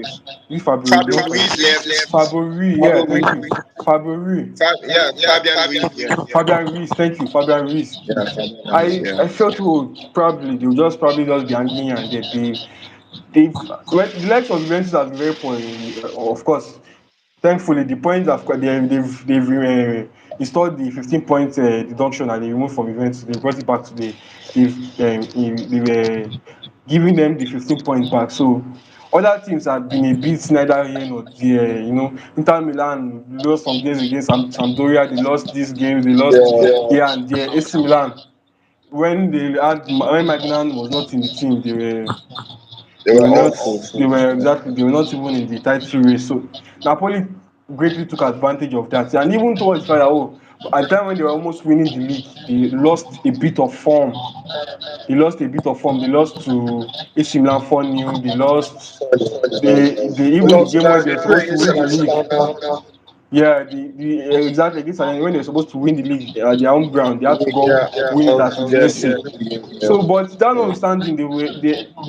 Fabio, Fabio not Ruiz left. Fabio Ruiz, yeah, Fabio thank Ruiz, you, Fabio Ruiz, Fabian Ruiz, yeah. Fabian Ruiz, thank you, Fabian Ruiz. Yeah, Fabian Ruiz, I yeah. felt oh probably they'll just be hanging and they've the likes of Juventus have been very poor. Of course, thankfully the points have they've installed the 15 point deduction and they removed from Juventus. They brought it back to they were giving them the 15 point back. So other teams have been a bit neither here nor there. Inter Milan lost some games against Sampdoria. They lost this game. They lost here and there. AC Milan when Magnan was not in the team, They they were were not. awful. They were exactly. They were not even in the title race. So Napoli greatly took advantage of that, and even towards the final, at the time when they were almost winning the league, they lost a bit of form. They lost to AC Milan 4-0. They lost. They They even the lost game when they were supposed to against win the league. Salernitana. Yeah, exactly against Salernitana when they were supposed to win the league at their own ground, they had to go Yeah, win it at to get Udinese. yeah. So, but that notwithstanding,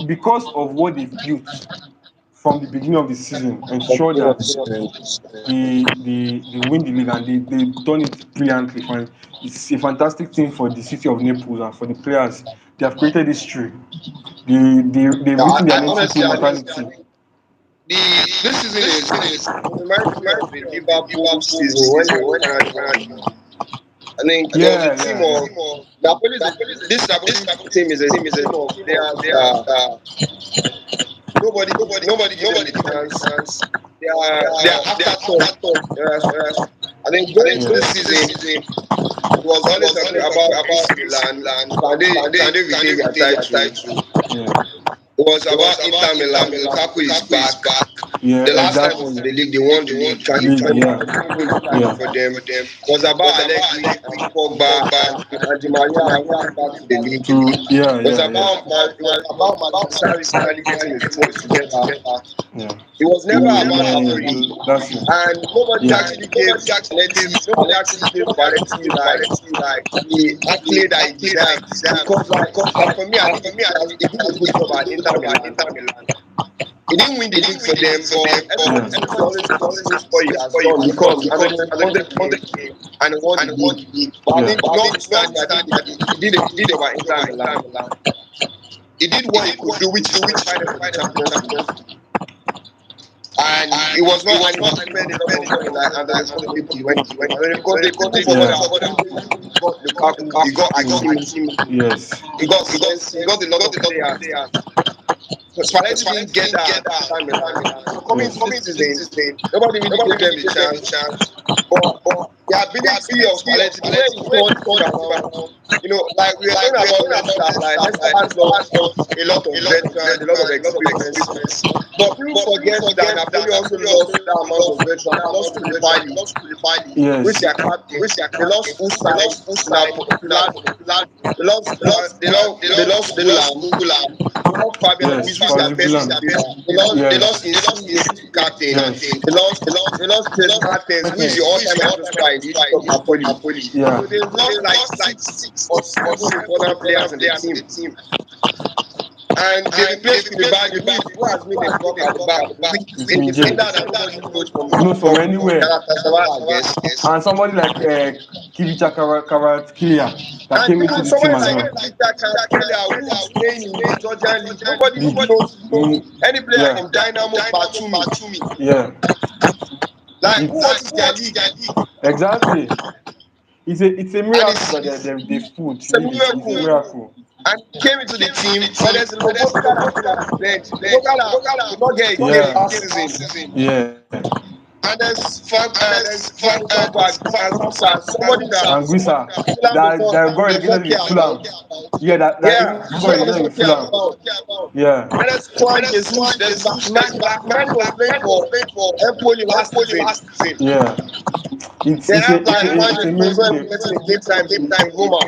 because of what they've built from the beginning of the season, ensure Beginning of that the season. they win the league and they've done it brilliantly. Fine, it's a fantastic thing for the city of Naples and for the players. They have created history. They've Yeah, written their I names into honestly, I think immortality. this season is it reminds me of the Liverpool season when they won the Premier League. I think there was a Yeah, team yeah, yeah. of Napoli. This Napoli team is a team of players that nobody give them a chance. They are afterthought. Yes. I think going into this season, it was always talking about AC Milan. Can they retain their title? Yeah. It was about Inter Milan. Lukaku is back. Yeah, The last time they won exactly. the league, they won the league. Can League, they yeah. win the title Yeah. for them? It was about Allegri and Pogba and Di Maria coming back to the league. Yeah, It was yeah, yeah. about Sarri finally getting his team together. Yeah. It was never about Napoli, That's it. and nobody Yeah. actually gave Spalletti like the accolade that he deserves. Because like for me, I think he did a good job at Inter Milan. he didn't win the league for them, but everybody always praise what he has done Because because Anthony Conte came and won the league. But I think notwithstanding, I think he did a good job at Inter Milan. He did what he could do, which is qualify them for the Champions League. And it was not spend a lot of money like Anthony Conte when Anthony Conte got Lukaku, he got Hakimi, Yes. he got a lot of players. But Spalletti didn't get that time in Milan. So coming this season, nobody really gave them a chance. But the ability of Spalletti, the way he turned around, like we were talking about Leicester, like Leicester has lost a lot of veterans, a lot of experience. But people forget that Napoli also lost that amount of veterans. They lost Koulibaly, Yes. which their captain. They lost Usai, they lost Gulam. They lost Fabian Yes, Ruiz, which is their best Fabian. midfielder. They lost Insigne, captain. Yes. They lost Dries Mertens, who is the all-time star in the history of Napoli. Yeah. So they lost like 6 or 7 important players in the team. And they replaced Koulibaly, who has made a block at the back. It's A been defender James. that nobody knows Knows from anywhere. Galatasaray, I guess. And somebody like Kivicha Kvaratskhelia that came into the team Someone as like well. Victor Kvaratskhelia, who is playing in the Georgian league. Nobody knows any player Yeah. from Dynamo Batumi. Yeah. Like, who watches their league? Exactly. It's a miracle that they've put. It's a Really. It's a miracle. And came into the team, but there's Lobotka that's been on the bench. Lobotka did not get a game last season. Yeah. And there's Frank somebody that Anguissa that got relegated with Fulham. Yeah, that got relegated with Fulham. Yeah. And there's Juan Jesus. There's man was playing for Empoli last season. Yeah. It's a miracle. Game time in Roma.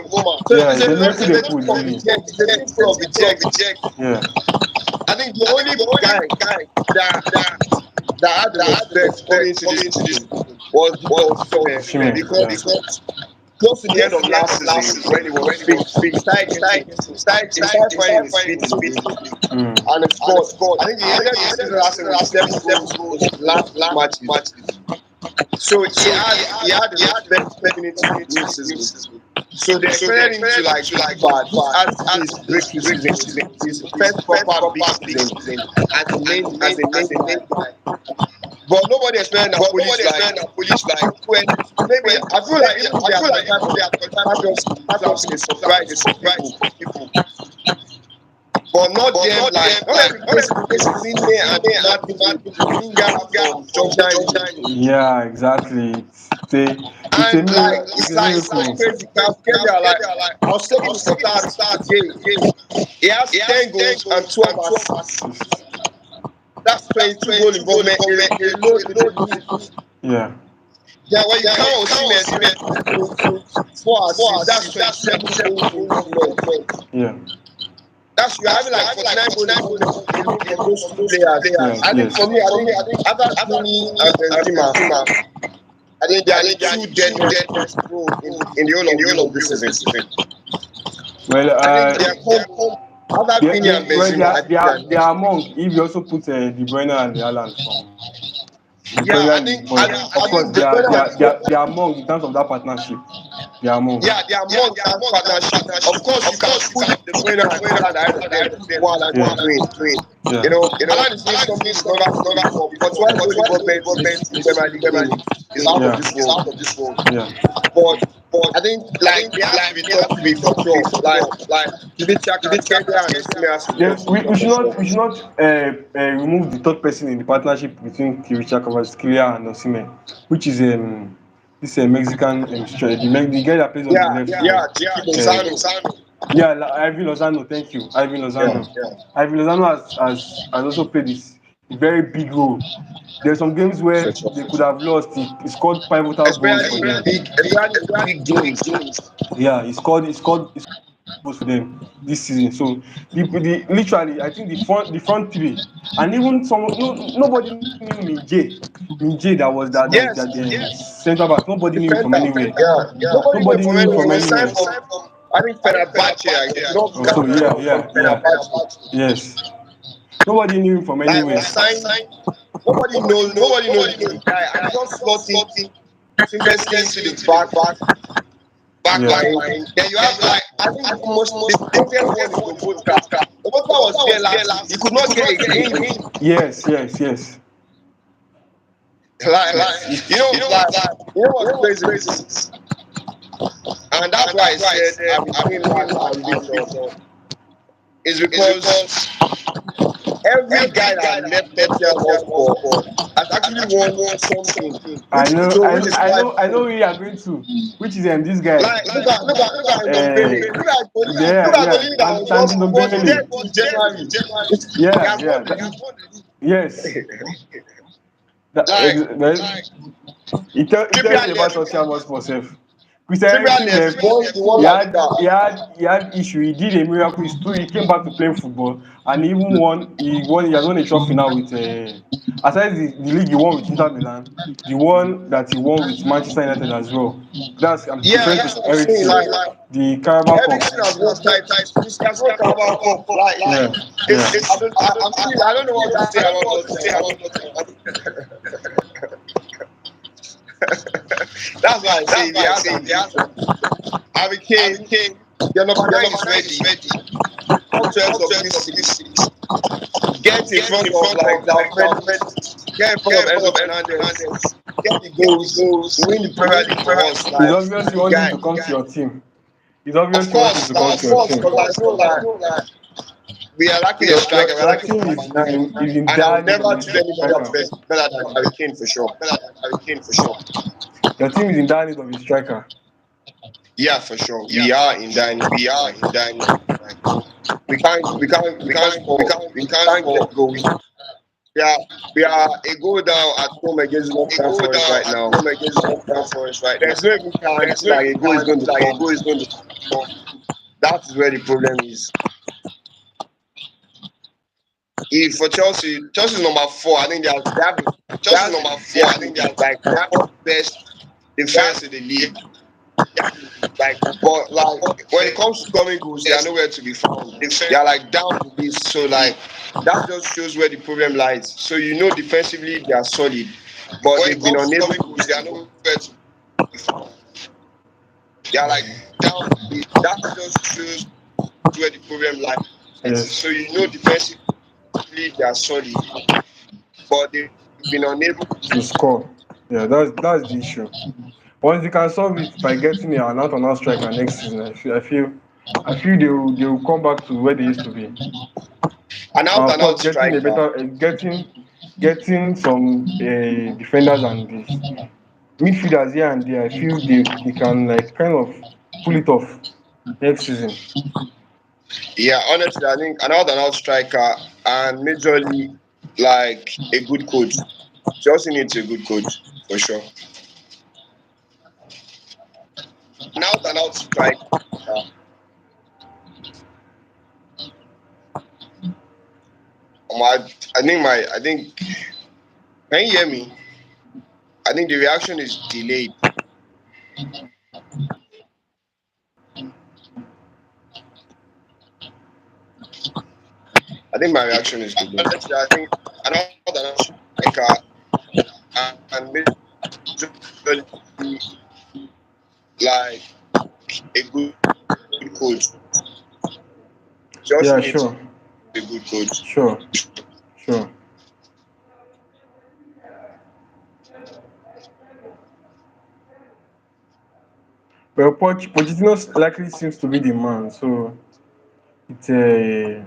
Yeah, it's a miracle they put, really. It's a big of the check. Yeah. I think the only guy that had the respect going into this was Osimhen, because close to the end of last season when he was fit, started finding his feet, and he scored. I think he ended the season last season with 7 goals last match. So he had the respect into this season. So they expected him to like bad as his breakthrough season, his first proper big season as a main guy. But nobody expected Napoli like when maybe I feel like even they are a surprise people. But not them like yeah, exactly. It's a miracle. I was taking the start game. He has 10 goals and 12 assists. That's 22 goal involvement. Yeah. Yeah, when you count Osimhen, 4 assists, that's 27 goals. Yeah. That's you having like 49 goals in those 2 players. I think for me, I think after me and Benzema, I think they are 2 dead in the whole of this season. Well, they are among. If you also put De Bruyne and Haaland from. I think of course they are among in terms of that partnership. They are among. Yeah, they are among that partnership. Of course, you can put De Bruyne and Haaland while doing. Haaland is doing something for because why government in Premier League is out of this world. Yeah. But I think like they have to be taught to be for sure. Like we should not remove the third person in the partnership between Kivicha Kvaratskhelia and Osimhen, which is this Mexican the guy that plays on the left. Ivan Lozano. Thank you, Ivan Lozano. Ivan Lozano has also played this very big role. There are some games where they could have lost. He scored pivotal goals for them. Big games. Yeah, he scored goals for them this season. So literally, I think the front three, and even nobody knew Minje that was that centre back. Nobody knew him from anywhere. Nobody knew him from anywhere. I think Fenerbahce. Yes. Nobody knew him from Like anywhere. was signed, nobody knows the guy, and just slot him seamlessly into the back Yeah. line. Then you have like I think the biggest one is Lobotka. Lobotka was there last week. He could not get a game. Yes, yes, yes. Like It's what's crazy? And that's why I said I'm being mad at Vision is because every guy that left Tottenham Hotspur has actually won something, I know, which is quite I know cool. who you are going to. Which is this guy? Like look at Ndombele. Yeah, Look at yeah. Ndombele that And Tanti was there Ndombele. till January. He Yeah, has yeah. won the league. Yes. That, Like well, it tells Trippier you about left. Tottenham Hotspur self. Christian Trippier Eriksen left. left. He won La Liga. He had issue. He did a miracle. He came back to playing football, and he even won. He has won a trophy now with. Aside the league he won with Inter Milan, the one that he won with Manchester United as well. I'm Yeah, referring that's to what I'm saying. Eriksen, Like the Carabao Cup. Eriksen has won titles. He has won Carabao Cup. Like Yeah, yeah. I don't know what to say about Tottenham. That's why I say they have Harry Kane. Your number 9 is ready. Top 12 of this season. Get in front of like Alfred. Get in front of Enzo Fernandez. Get the goals. Win the Premier League for us. He's Like obviously the wanting guy. to come to your team. He's Of obviously wanting course, to come to your team. because I know that we are lacking a striker. We are Your lacking team a number 9. is in And I will dire need of never a choose anybody striker. better than Harry Kane for sure. Your team is in dire need of a striker. Yeah, for sure. We are in dining. We can't get going. We are a goal down at home against Nottingham Forest right now. There's no even chance like a goal is going to come. That is where the problem is. If for Chelsea's number 4. I think they have like the fourth best defense in the league. But like when it comes to scoring goals, they are nowhere to be found. They are like down to this. So like that just shows where the problem lies. So defensively they are solid, but they've been unable to. They are nowhere to be found. They are like down to this. That just shows where the problem lies. Yes. So defensively they are solid, but they've been unable To score. Yeah, that's the issue. Once they can solve it by getting an out-and-out striker next season, I feel they will come back to where they used to be. an And of out course, getting a striker. better, getting some defenders and this midfielders here and there. I feel they can like kind of pull it off next season. Yeah, honestly, I think an out striker and majorly like a good coach. Chelsea needs a good coach for sure. An out striker. I think. Can you hear me? I think the reaction is delayed. I think my reaction is delayed. Honestly, I think an out striker and majorly like a good coach. Chelsea Yeah, needs sure, a good coach. sure. Well, Pochettino likely seems to be the man, so it's is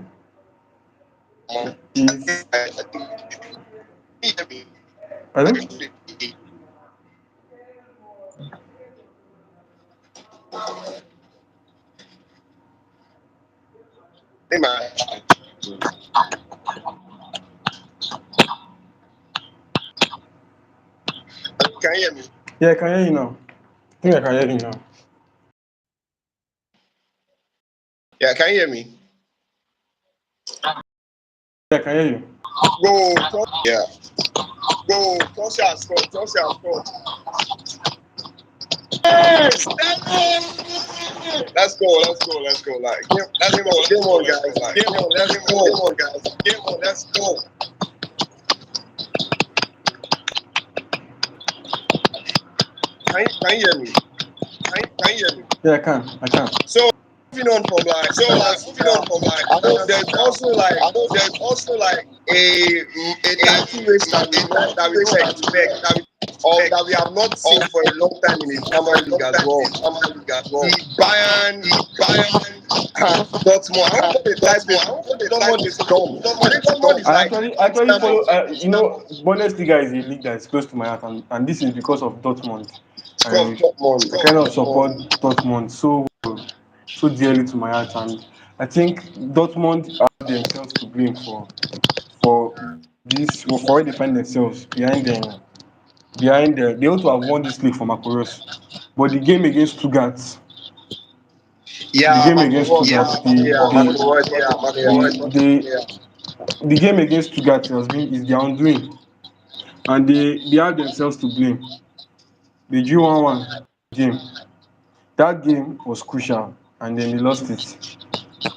I don't. Can you hear me? Yeah, I can hear you now. I think I can hear you now. Yeah, can you hear me? Yeah, I can hear you. Yeah. Chelsea has scored. Let's go. Like, game on, guys. Game on, let's go. Game on, guys. Game on, let's go. Can you hear me? Can you hear me? Yeah, I can. So moving on from like, I know there's also like a title race that we don't expect or that we have not seen for a long time in the German league as well. The Bayern and Dortmund. I don't know the title. Dortmund is dumb. Dortmund is I like actually follow. Bundesliga is a league that is close to my heart, and this is because of Dortmund. I kind of support Dortmund so dearly to my heart, and I think Dortmund have themselves to blame for this for where they find themselves behind they ought to have won this league for Makoros, but the game against Stuttgart, yeah, the game against Stuttgart, the game against Stuttgart is their undoing, and they have themselves to blame. They drew 1-1 game. That game was crucial, and then they lost it.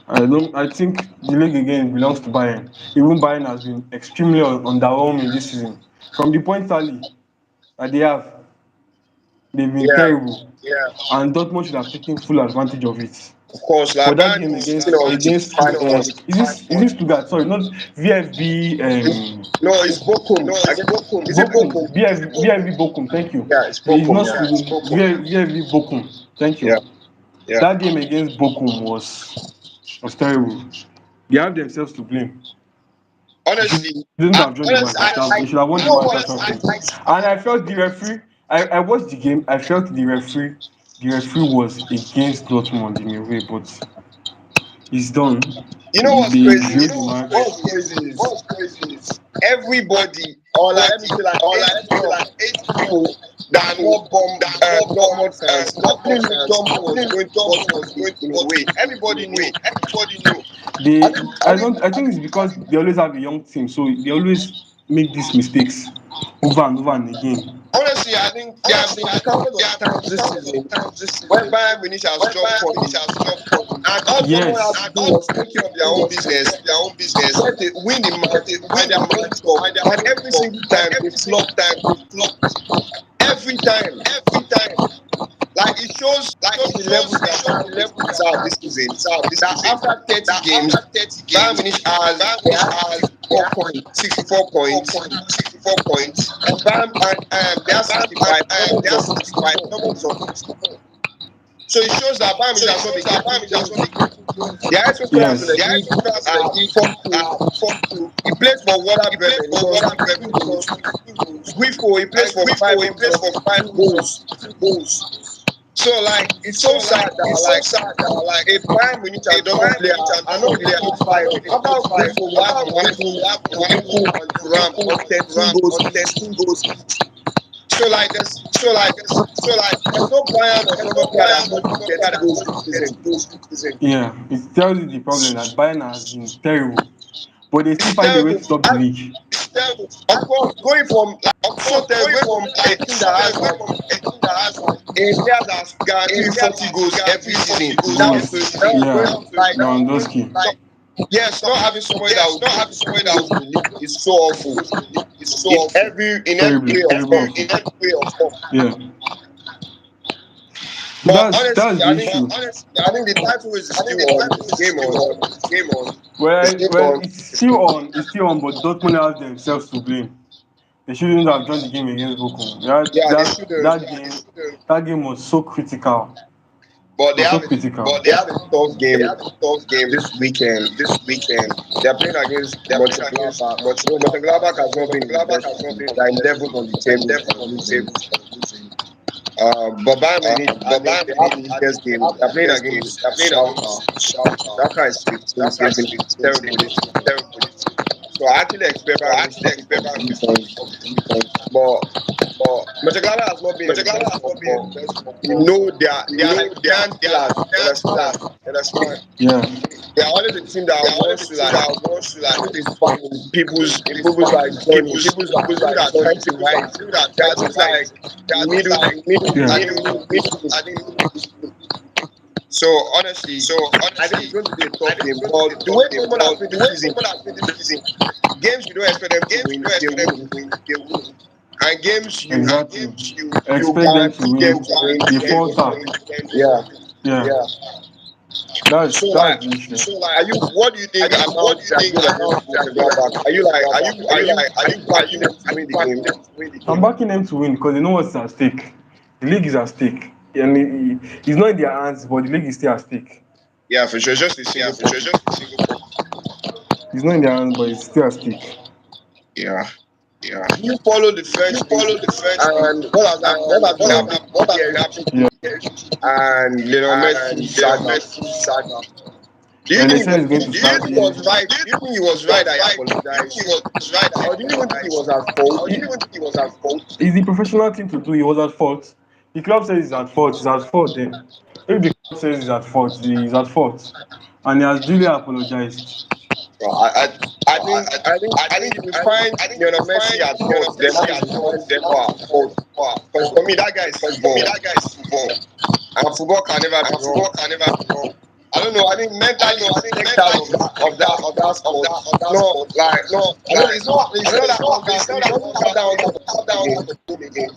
I think the league again belongs to Bayern. Even Bayern has been extremely underwhelming this season. From the point tally that they've been terrible, and Dortmund should have taken full advantage of it. of course, like But that Bayern game is against still on against is this Stuttgart? Sorry, not VFB. No, it's Bochum. Is it Bochum, Bochum? VFB Bochum. Thank you. Yeah, it's It's Bochum. not Yeah, it's Bochum. VFB Bochum. Thank you. Yeah, yeah. That game against Bochum was terrible. They have themselves to blame. Honestly, They shouldn't have joined the match. They should have won you the know match what? or something. And I felt the referee. I watched the game. I felt the referee. The referee was against Dortmund in a way, but it's done. You know what's They crazy? drew the match. What's crazy is everybody, or like let me say like 8 people that know Dortmund fans. Nothing Dortmund was going in a way. Everybody knew. I think it's because they always have a young team, so they always make these mistakes over and over and again. Honestly, I think there have been countless of times this season when Bayern Munich has dropped points, and all Dortmund Yes. has to do was take care of their own business, get it, win the match, and their match up. And every single time they flop, every time. Like it shows the level that Bayern Munich is at this season. That after 30 games, Bayern Munich has 64 points, and they are 65. So it shows that Bayern Munich has not been. They are supposed to have the league. He plays for Werder Bremen. Guifo, he plays for 5 goals. So like it's so sad that like a Bayern Munich and Dortmund player are not really firing. How about Guifo? We have Guifo and Thuram on 13 goals. So like there's no Bayern or Dortmund player that not get goals this season. Yeah, it tells you the problem that Bayern has been terrible, but they still find a way to top the league. Of course, going from a team that has a player that's guaranteed 40 goals every season. Lewandowski. Yes, not having somebody that will in the league is so awful. In every way of form. Yeah. But That's the issue. I think the title is still on. Game on. Well, it's still on, but Dortmund has themselves to blame. They shouldn't have joined the game against Bochum. That game was so critical. But they have a tough game this weekend. They are playing against Mönchengladbach. Mönchengladbach has not been they are 11th on the table. But Bayern Munich, they have the easiest game. They are playing against Schalke. That guy is 15. It's terrible. So I actually expect Bayern Munich to win. But Mönchengladbach has not been. You know they are understand. Yeah. they are always a team that They are always wants a to team like that wants to like put his part in people's like journey. people's People that are trying to rise. people that There are try to these rise. like They are just like middle Yeah. team. I think so honestly, I think it's going to be a I tough think it's game. going to be a But the way tough game. Dortmund has But played the this way season, Dortmund has played this season, games you don't expect them to games you win, don't they expect them win. to win, they win. And games Exactly. you Expect them to guarantee win. them to win, They they falter. win. Yeah. Yeah. Yeah. So That's like, the issue. are you? What do you think What about do you their think game against about their game Mönchengladbach? against Are you like? Mönchengladbach? Are Are you backing them to win the backing game? them to win the I'm game? backing them to win because they know what's at stake. The league is at stake. And it's not in their hands, but the league is still at stake. Yeah, for sure. It's just a Yeah, single for sure. point. Just a single point. It's not in their hands, but it's still at stake. Yeah. Yeah. Do you follow the You French league? follow the French league, And what has been No. happening what to has been happening PSG and Lionel and Messi saga? Messi saga? Do you And they think said it's going to do you start think he the. was right? Do you think he was right that he Do you think apologized? he was right that he Or do you even think he apologized? was at fault? Or do you even think he was at fault? It's the professional thing to do. He was at fault. The club says he's at fault. He's at fault then. If the club says he's at fault, he's at fault. And he has duly apologized. Well, I, I think if you find Lionel Messi at fault, then Messi that at means you fault, find then football at fault. wow. Because for me, that guy is Because for me, football, that guy is football. and football can never be And wrong. football can never be wrong. I don't know. I think I don't mentally know. I he's think checked out mentally he's of that sport. of that No, sport. like No, I don't. It's not. I don't know. It's not He that doesn't have that under have the game. that on the game.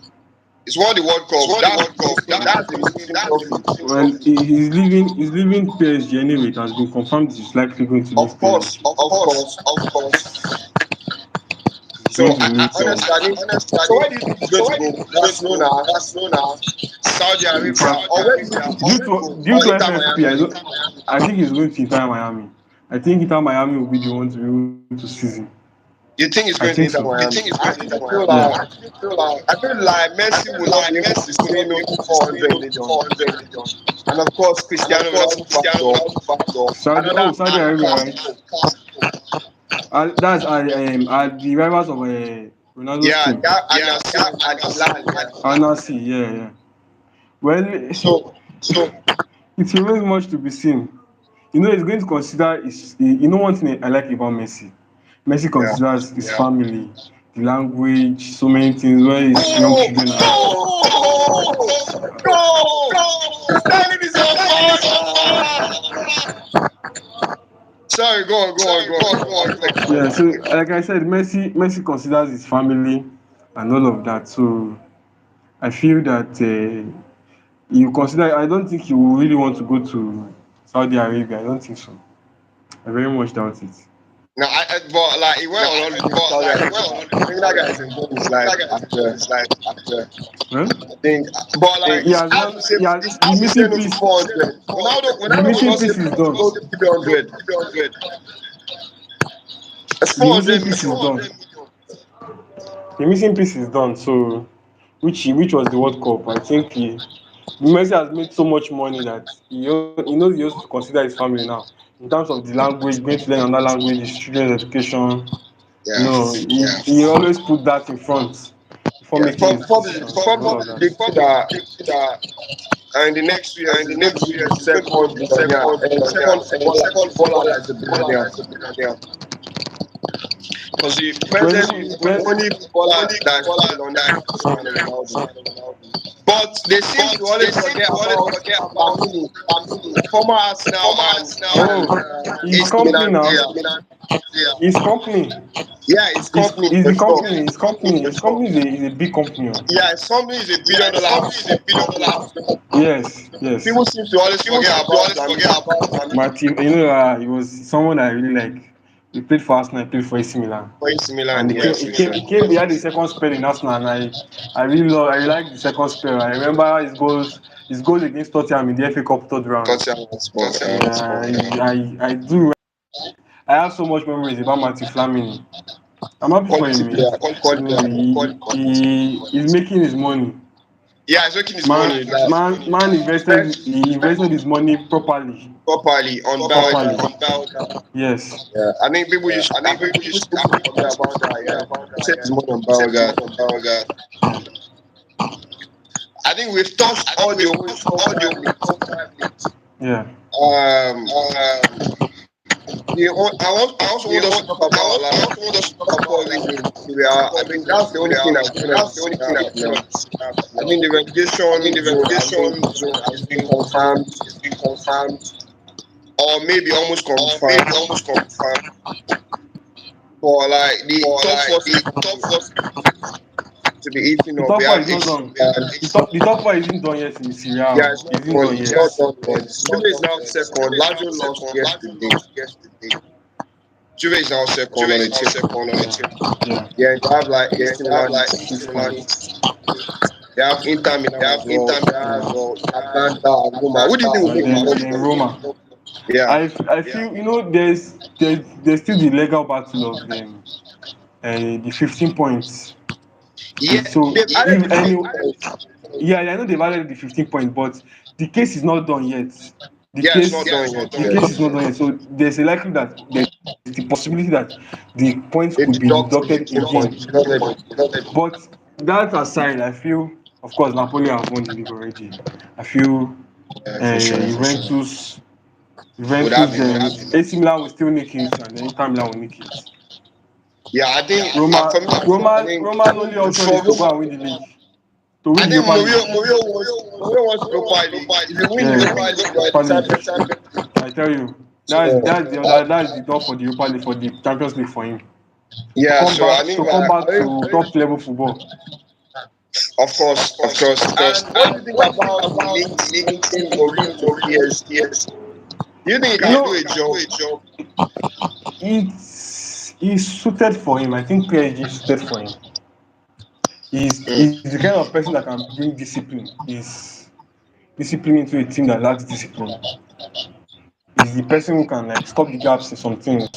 It's won the World It's Cup. won the World Cup. That's the missing That's trophy. the missing Well, trophy. he's leaving PSG anyway. It has been confirmed he's likely going to leave Of PSG. course, Of of course, course. of course. He's So going to leave honestly, I PSG. think. So where do you think he's going to Where do you go? think he's going to go? Barcelona, Barcelona, Saudi Arabia, But or where do you think he's due going to to go? due Or to Inter FFP, Miami? I think he's going to Inter Miami. I think Inter Miami will be the one to be able to seize him. You think he's I going to think Inter so. you Miami? think it's I going to still Inter feel Miami? Yeah. like I feel like Messi will not be able to Messi will stay not be no able to stay 400 no million, 400 million. and of course And of Cristiano course, Ronaldo Cristiano factor. Ronaldo factor. Saudi Arabia, right? That's the rivals of Ronaldo's Yeah, team. that and Yeah, Nasir and Hilal. Yeah. Al Nassr, yeah. Well, So, it remains much to be seen. He's going to consider one thing I like about Messi. Messi Yeah. considers his family, the language, so many things where his young children are. Sterling is on fire. Sorry, go on. Yeah, so like I said, Messi considers his family and all of that. So I feel that you consider. I don't think he will really want to go to Saudi Arabia. I don't think so. I very much doubt it. No, but like he went on holiday to Saudi Arabia. I think that guy is enjoying his life after. Well, I think, but like he has hard not. to say, He has it's the hard to say missing no to piece. 400. The Ronaldo will missing not say piece is done. no to 300. 300. It's The missing 400 piece is million. done. The missing piece is done. So, which was the World Cup. I think Messi has made so much money that he knows he has to consider his family now. In terms of the language, going to learn another language, his children's education. Yeah. He always put that in front before Yeah. making his Probably decisions and all of the that. thing that in the next 2 years And the is going next to 2 be years the is going to second be the second billionaire, billionaire, second footballer that is a footballer billionaire. that's a billionaire. Because the presently the When only footballer that's a Footballer billionaire that is Cristiano Ronaldo. Ronaldo. But they seem to They always seem forget to always about forget about Lamine, Lamine, former Arsenal former and Arsenal and and his AC company Milan now, player. his company, Yeah, his company is for the sure. company, his company is a big company. Oh. Yeah, his company is a billion His dollar company is a billion company. dollar. Yes. People seem to always People forget seem to about always Lamine. forget about Lamine But he was someone I really like. He played for Arsenal, he played for AC Milan. For AC Milan, And yes, he had the second spell in Arsenal, and I really like the second spell. I remember his goal against Tottenham in the FA Cup third round. Tottenham Hotspur. Yeah, I do. I have so much memories about Matthew Flamini. I'm happy for Quality him. player, quality player. He's making his money. Yeah, he's making his Man, money like man invested. best He invested his money properly. properly on Properly. Belga. Yes. Yeah, I think people Yeah, used. I I think think people people used should forget about that. Yeah, he said his money on Belga. I think we've touched all the Yeah. Um, I also want us to talk about like top four league in Syria. I think that's the only thing that's killing us now. I think the relegation zone has been confirmed, or maybe almost confirmed. For like the top four to be eating The up. top We four have is not done. and The top four isn't done yet in Serie A. yeah, it's not It isn't done. done It's yet. not done yet. Juve is now second. Lazio lost yesterday. Juve is now second on the Yeah. Yeah, they have like AC Milan with 6 points. They have Inter Milan as well. They have Yeah. Atlanta and Roma. Who do you think will And make the top then four? Roma. Yeah, I feel there's still the legal battle of the 15 points. yeah. So They've added if the any 15 points. yeah, I know they've added the 15 points, but the case is not done yet. The Yeah, it's case not done yet. the case is not done yet. So there's a likely that there's the possibility that the points They could be deduct deducted 15 points. again. It's not ready. But that aside, I feel of course Napoli have won the league already. I feel Yeah, for sure. Juventus Would have Juventus enough. AC Milan will still nick it and then Inter Milan will nick it. Yeah, I think Roma for me, I Roma think Roma's only option for is to go Roma, and win the league. To win I the think Europa League. Mourinho wants Europa League. If you win Yeah, Europa League, you are Europa the League. champion. I tell you, So that's the door for the Europa League for the Champions League for him to yeah, come so back I think to come like back to top level football. of course. And what do you think about linking Mourinho to PSG? Do you think he You can do know, a job? it's suited for him. I think PSG is suited for him. He's the kind of person that can bring discipline. He's discipline into a team that lacks discipline. He's the person who can like stop the gaps in some things.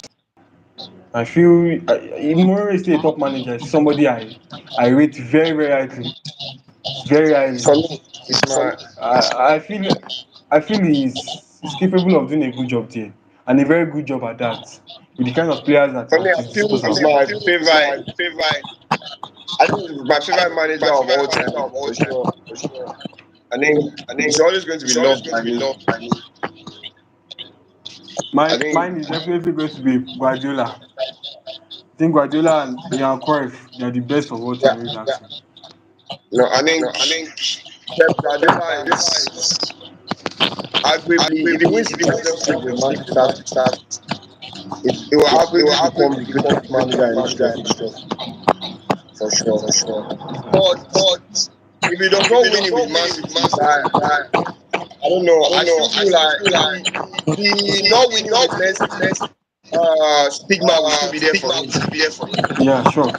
I feel Mourinho is still a top manager. He's somebody I rate very highly, very highly. For me, it's my I feel he's capable of doing a good job there and a very good job at that with the kind of players for me. at I his feel he's disposal. my favorite. I think he's my favorite manager of all time for sure. I think he's always going to be loved by me. I think Mine is definitely going to be Guardiola. I think Guardiola and Johan Cruyff, they are the best of all yeah. time. If you ask me. No, I think Pep Guardiola is arguably if he wins the championship with Manchester City, it will arguably become the greatest manager in history of football for sure. But if he does not win it with Man City, I don't know. I still feel like the not winning with Messi stigma will still be there for him. Yeah, sure.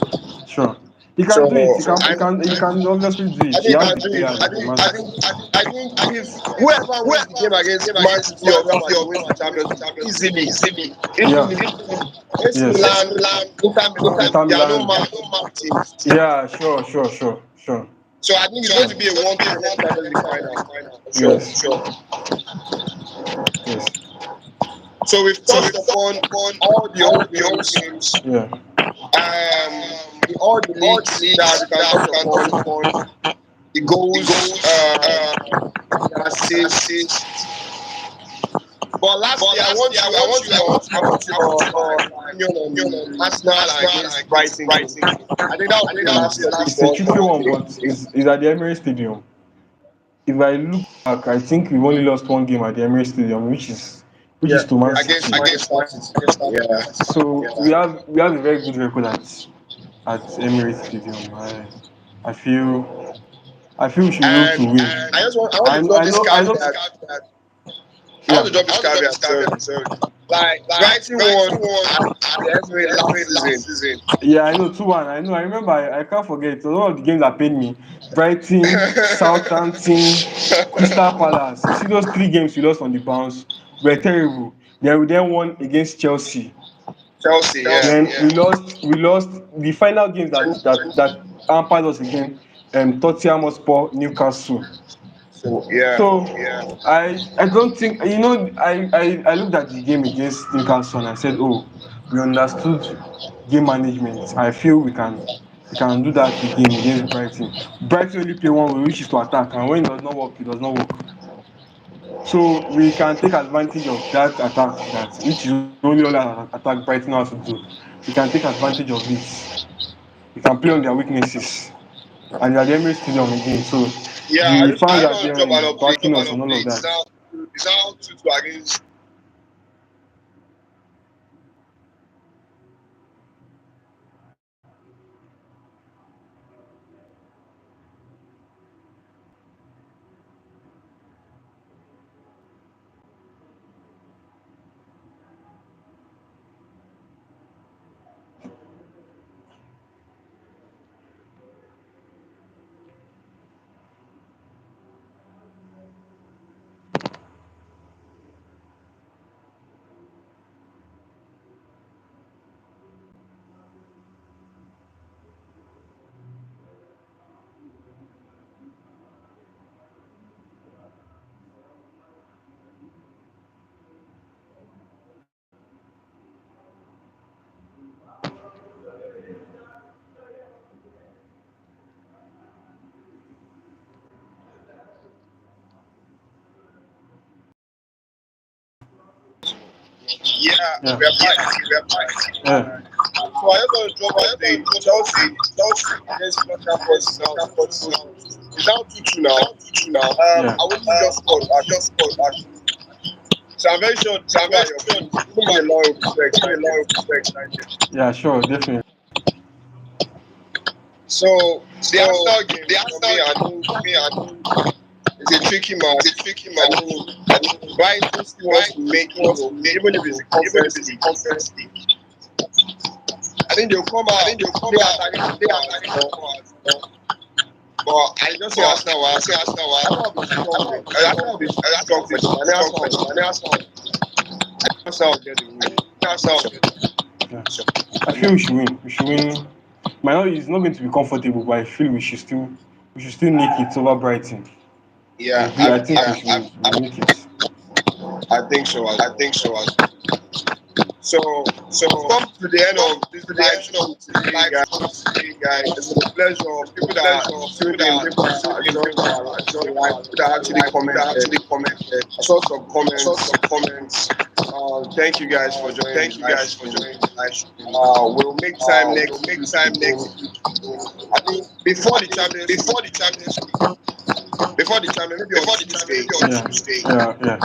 He can do it. So He can obviously do I it. He think has the players that he I must. think I think if whoever wins the game against Man City or Real Madrid wins the Champions League easily, Yeah. AC Yes. Milan, Inter Milan, Inter they are no Milan. match for teams. Yeah, sure. So I think it's going to be a 1-1 Champions League final for sure. Yes. Yes. So we've touched upon all the home games, Yeah. all the leagues that we can touch upon, the goals, the assists. But lastly, I want your opinion on Arsenal against Brighton. I think that was the last topic It's a for us tricky for one, today. but it's at the Emirates Stadium. If I look back, I think we've only lost one game at the Emirates Stadium, which is to Man Against City. Manchester City. Yeah. So we have a very good record at Emirates Stadium. I feel we should be able to And win. I want to drop this I know. caveat. I want Yeah. to drop this caveat. So, like Brighton won at the Emirates last season. Yeah, I know 2-1. I know. I remember. I can't forget. A lot of the games that paid me. Brighton, Southampton, Crystal Palace. You see those 3 games we lost on the bounce were terrible. Then we won against Chelsea. Chelsea, yeah. Then we lost the final games that hampered us again. Tottenham Hotspur, Newcastle. So yeah. So I don't think I looked at the game against Newcastle and I said, oh, we understood game management. I feel we can do that again against Brighton. Brighton only play one way, which is to attack, and when it does not work, it does not work. So we can take advantage of that attack, that which is only all that attack Brighton has to do. We can take advantage of it. We can play on their weaknesses. And they're at the Emirates Stadium again. So Yeah, the fans I are just want there to drop an update. backing us and all of It's that. now 2-2 against. Yeah, Yeah. we are back. We are back. Yeah. So I just want to drop an update. Chelsea against Nottingham Forest now. It's now 2-2 now. Yeah. I wouldn't just scored actually. So I'm very sure people at your feet, give me a lot of respect, United. Yeah, sure, definitely. So the So Arsenal game the for me, Arsenal I game think for me, I think it's a tricky it's a match. tricky I match. mean, I mean, Brighton still wants to Brighton make still wants to make even if it's a even if conference it's a league. conference league. I think they'll come I out, think they'll come play out, attacking play football, attacking football. but I just say But Arsenal I will. say Arsenal Arsenal will be strong. Arsenal will be strong for them. And strong for Arsenal, them. Arsenal will get the win. Arsenal. Yeah. I feel we should win. We should win. Might not, it's not going to be comfortable, but I feel we should still make it over Brighton. Yeah, I think we should make it. I think so as I well. think so as So so. we've come to the end Come of this to the live end stream of this today, live guys. stream today, guys. It's been a pleasure. People that People tuned in, that people that tuned in, joined people our that joined live, our people that actually people that commented. actually commented. I saw some I saw comments. some comments. Thank you guys for joining Thank the you live guys for stream. joining the live stream. We'll make time We'll next make week time next to week. I think before I the think Champions League, before the Champions League, maybe on before the Champions Tuesday, League on Tuesday,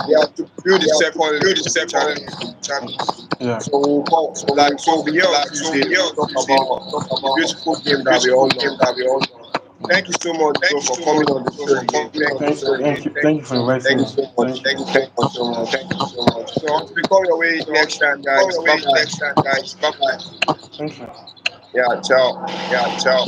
we have to build the we have to second build leg the of the second leg Champions of League. the Champions League. Yeah. So we'll call, So like so we'll we'll be here on so Tuesday. be here We'll on talk Tuesday. about We'll talk the about beautiful the game that we beautiful all game love. that we all know. Thank you so much, Thank Joe, you for so coming much on the for show again. coming on the show again. Thank you for inviting me. Thank you so much. Thank you Thank so you much. so much. Thank you so much. So until we come your way So next time, come guys. your Bye way bye. next time, guys. Bye bye. Thank you. Yeah, ciao. Yeah, ciao.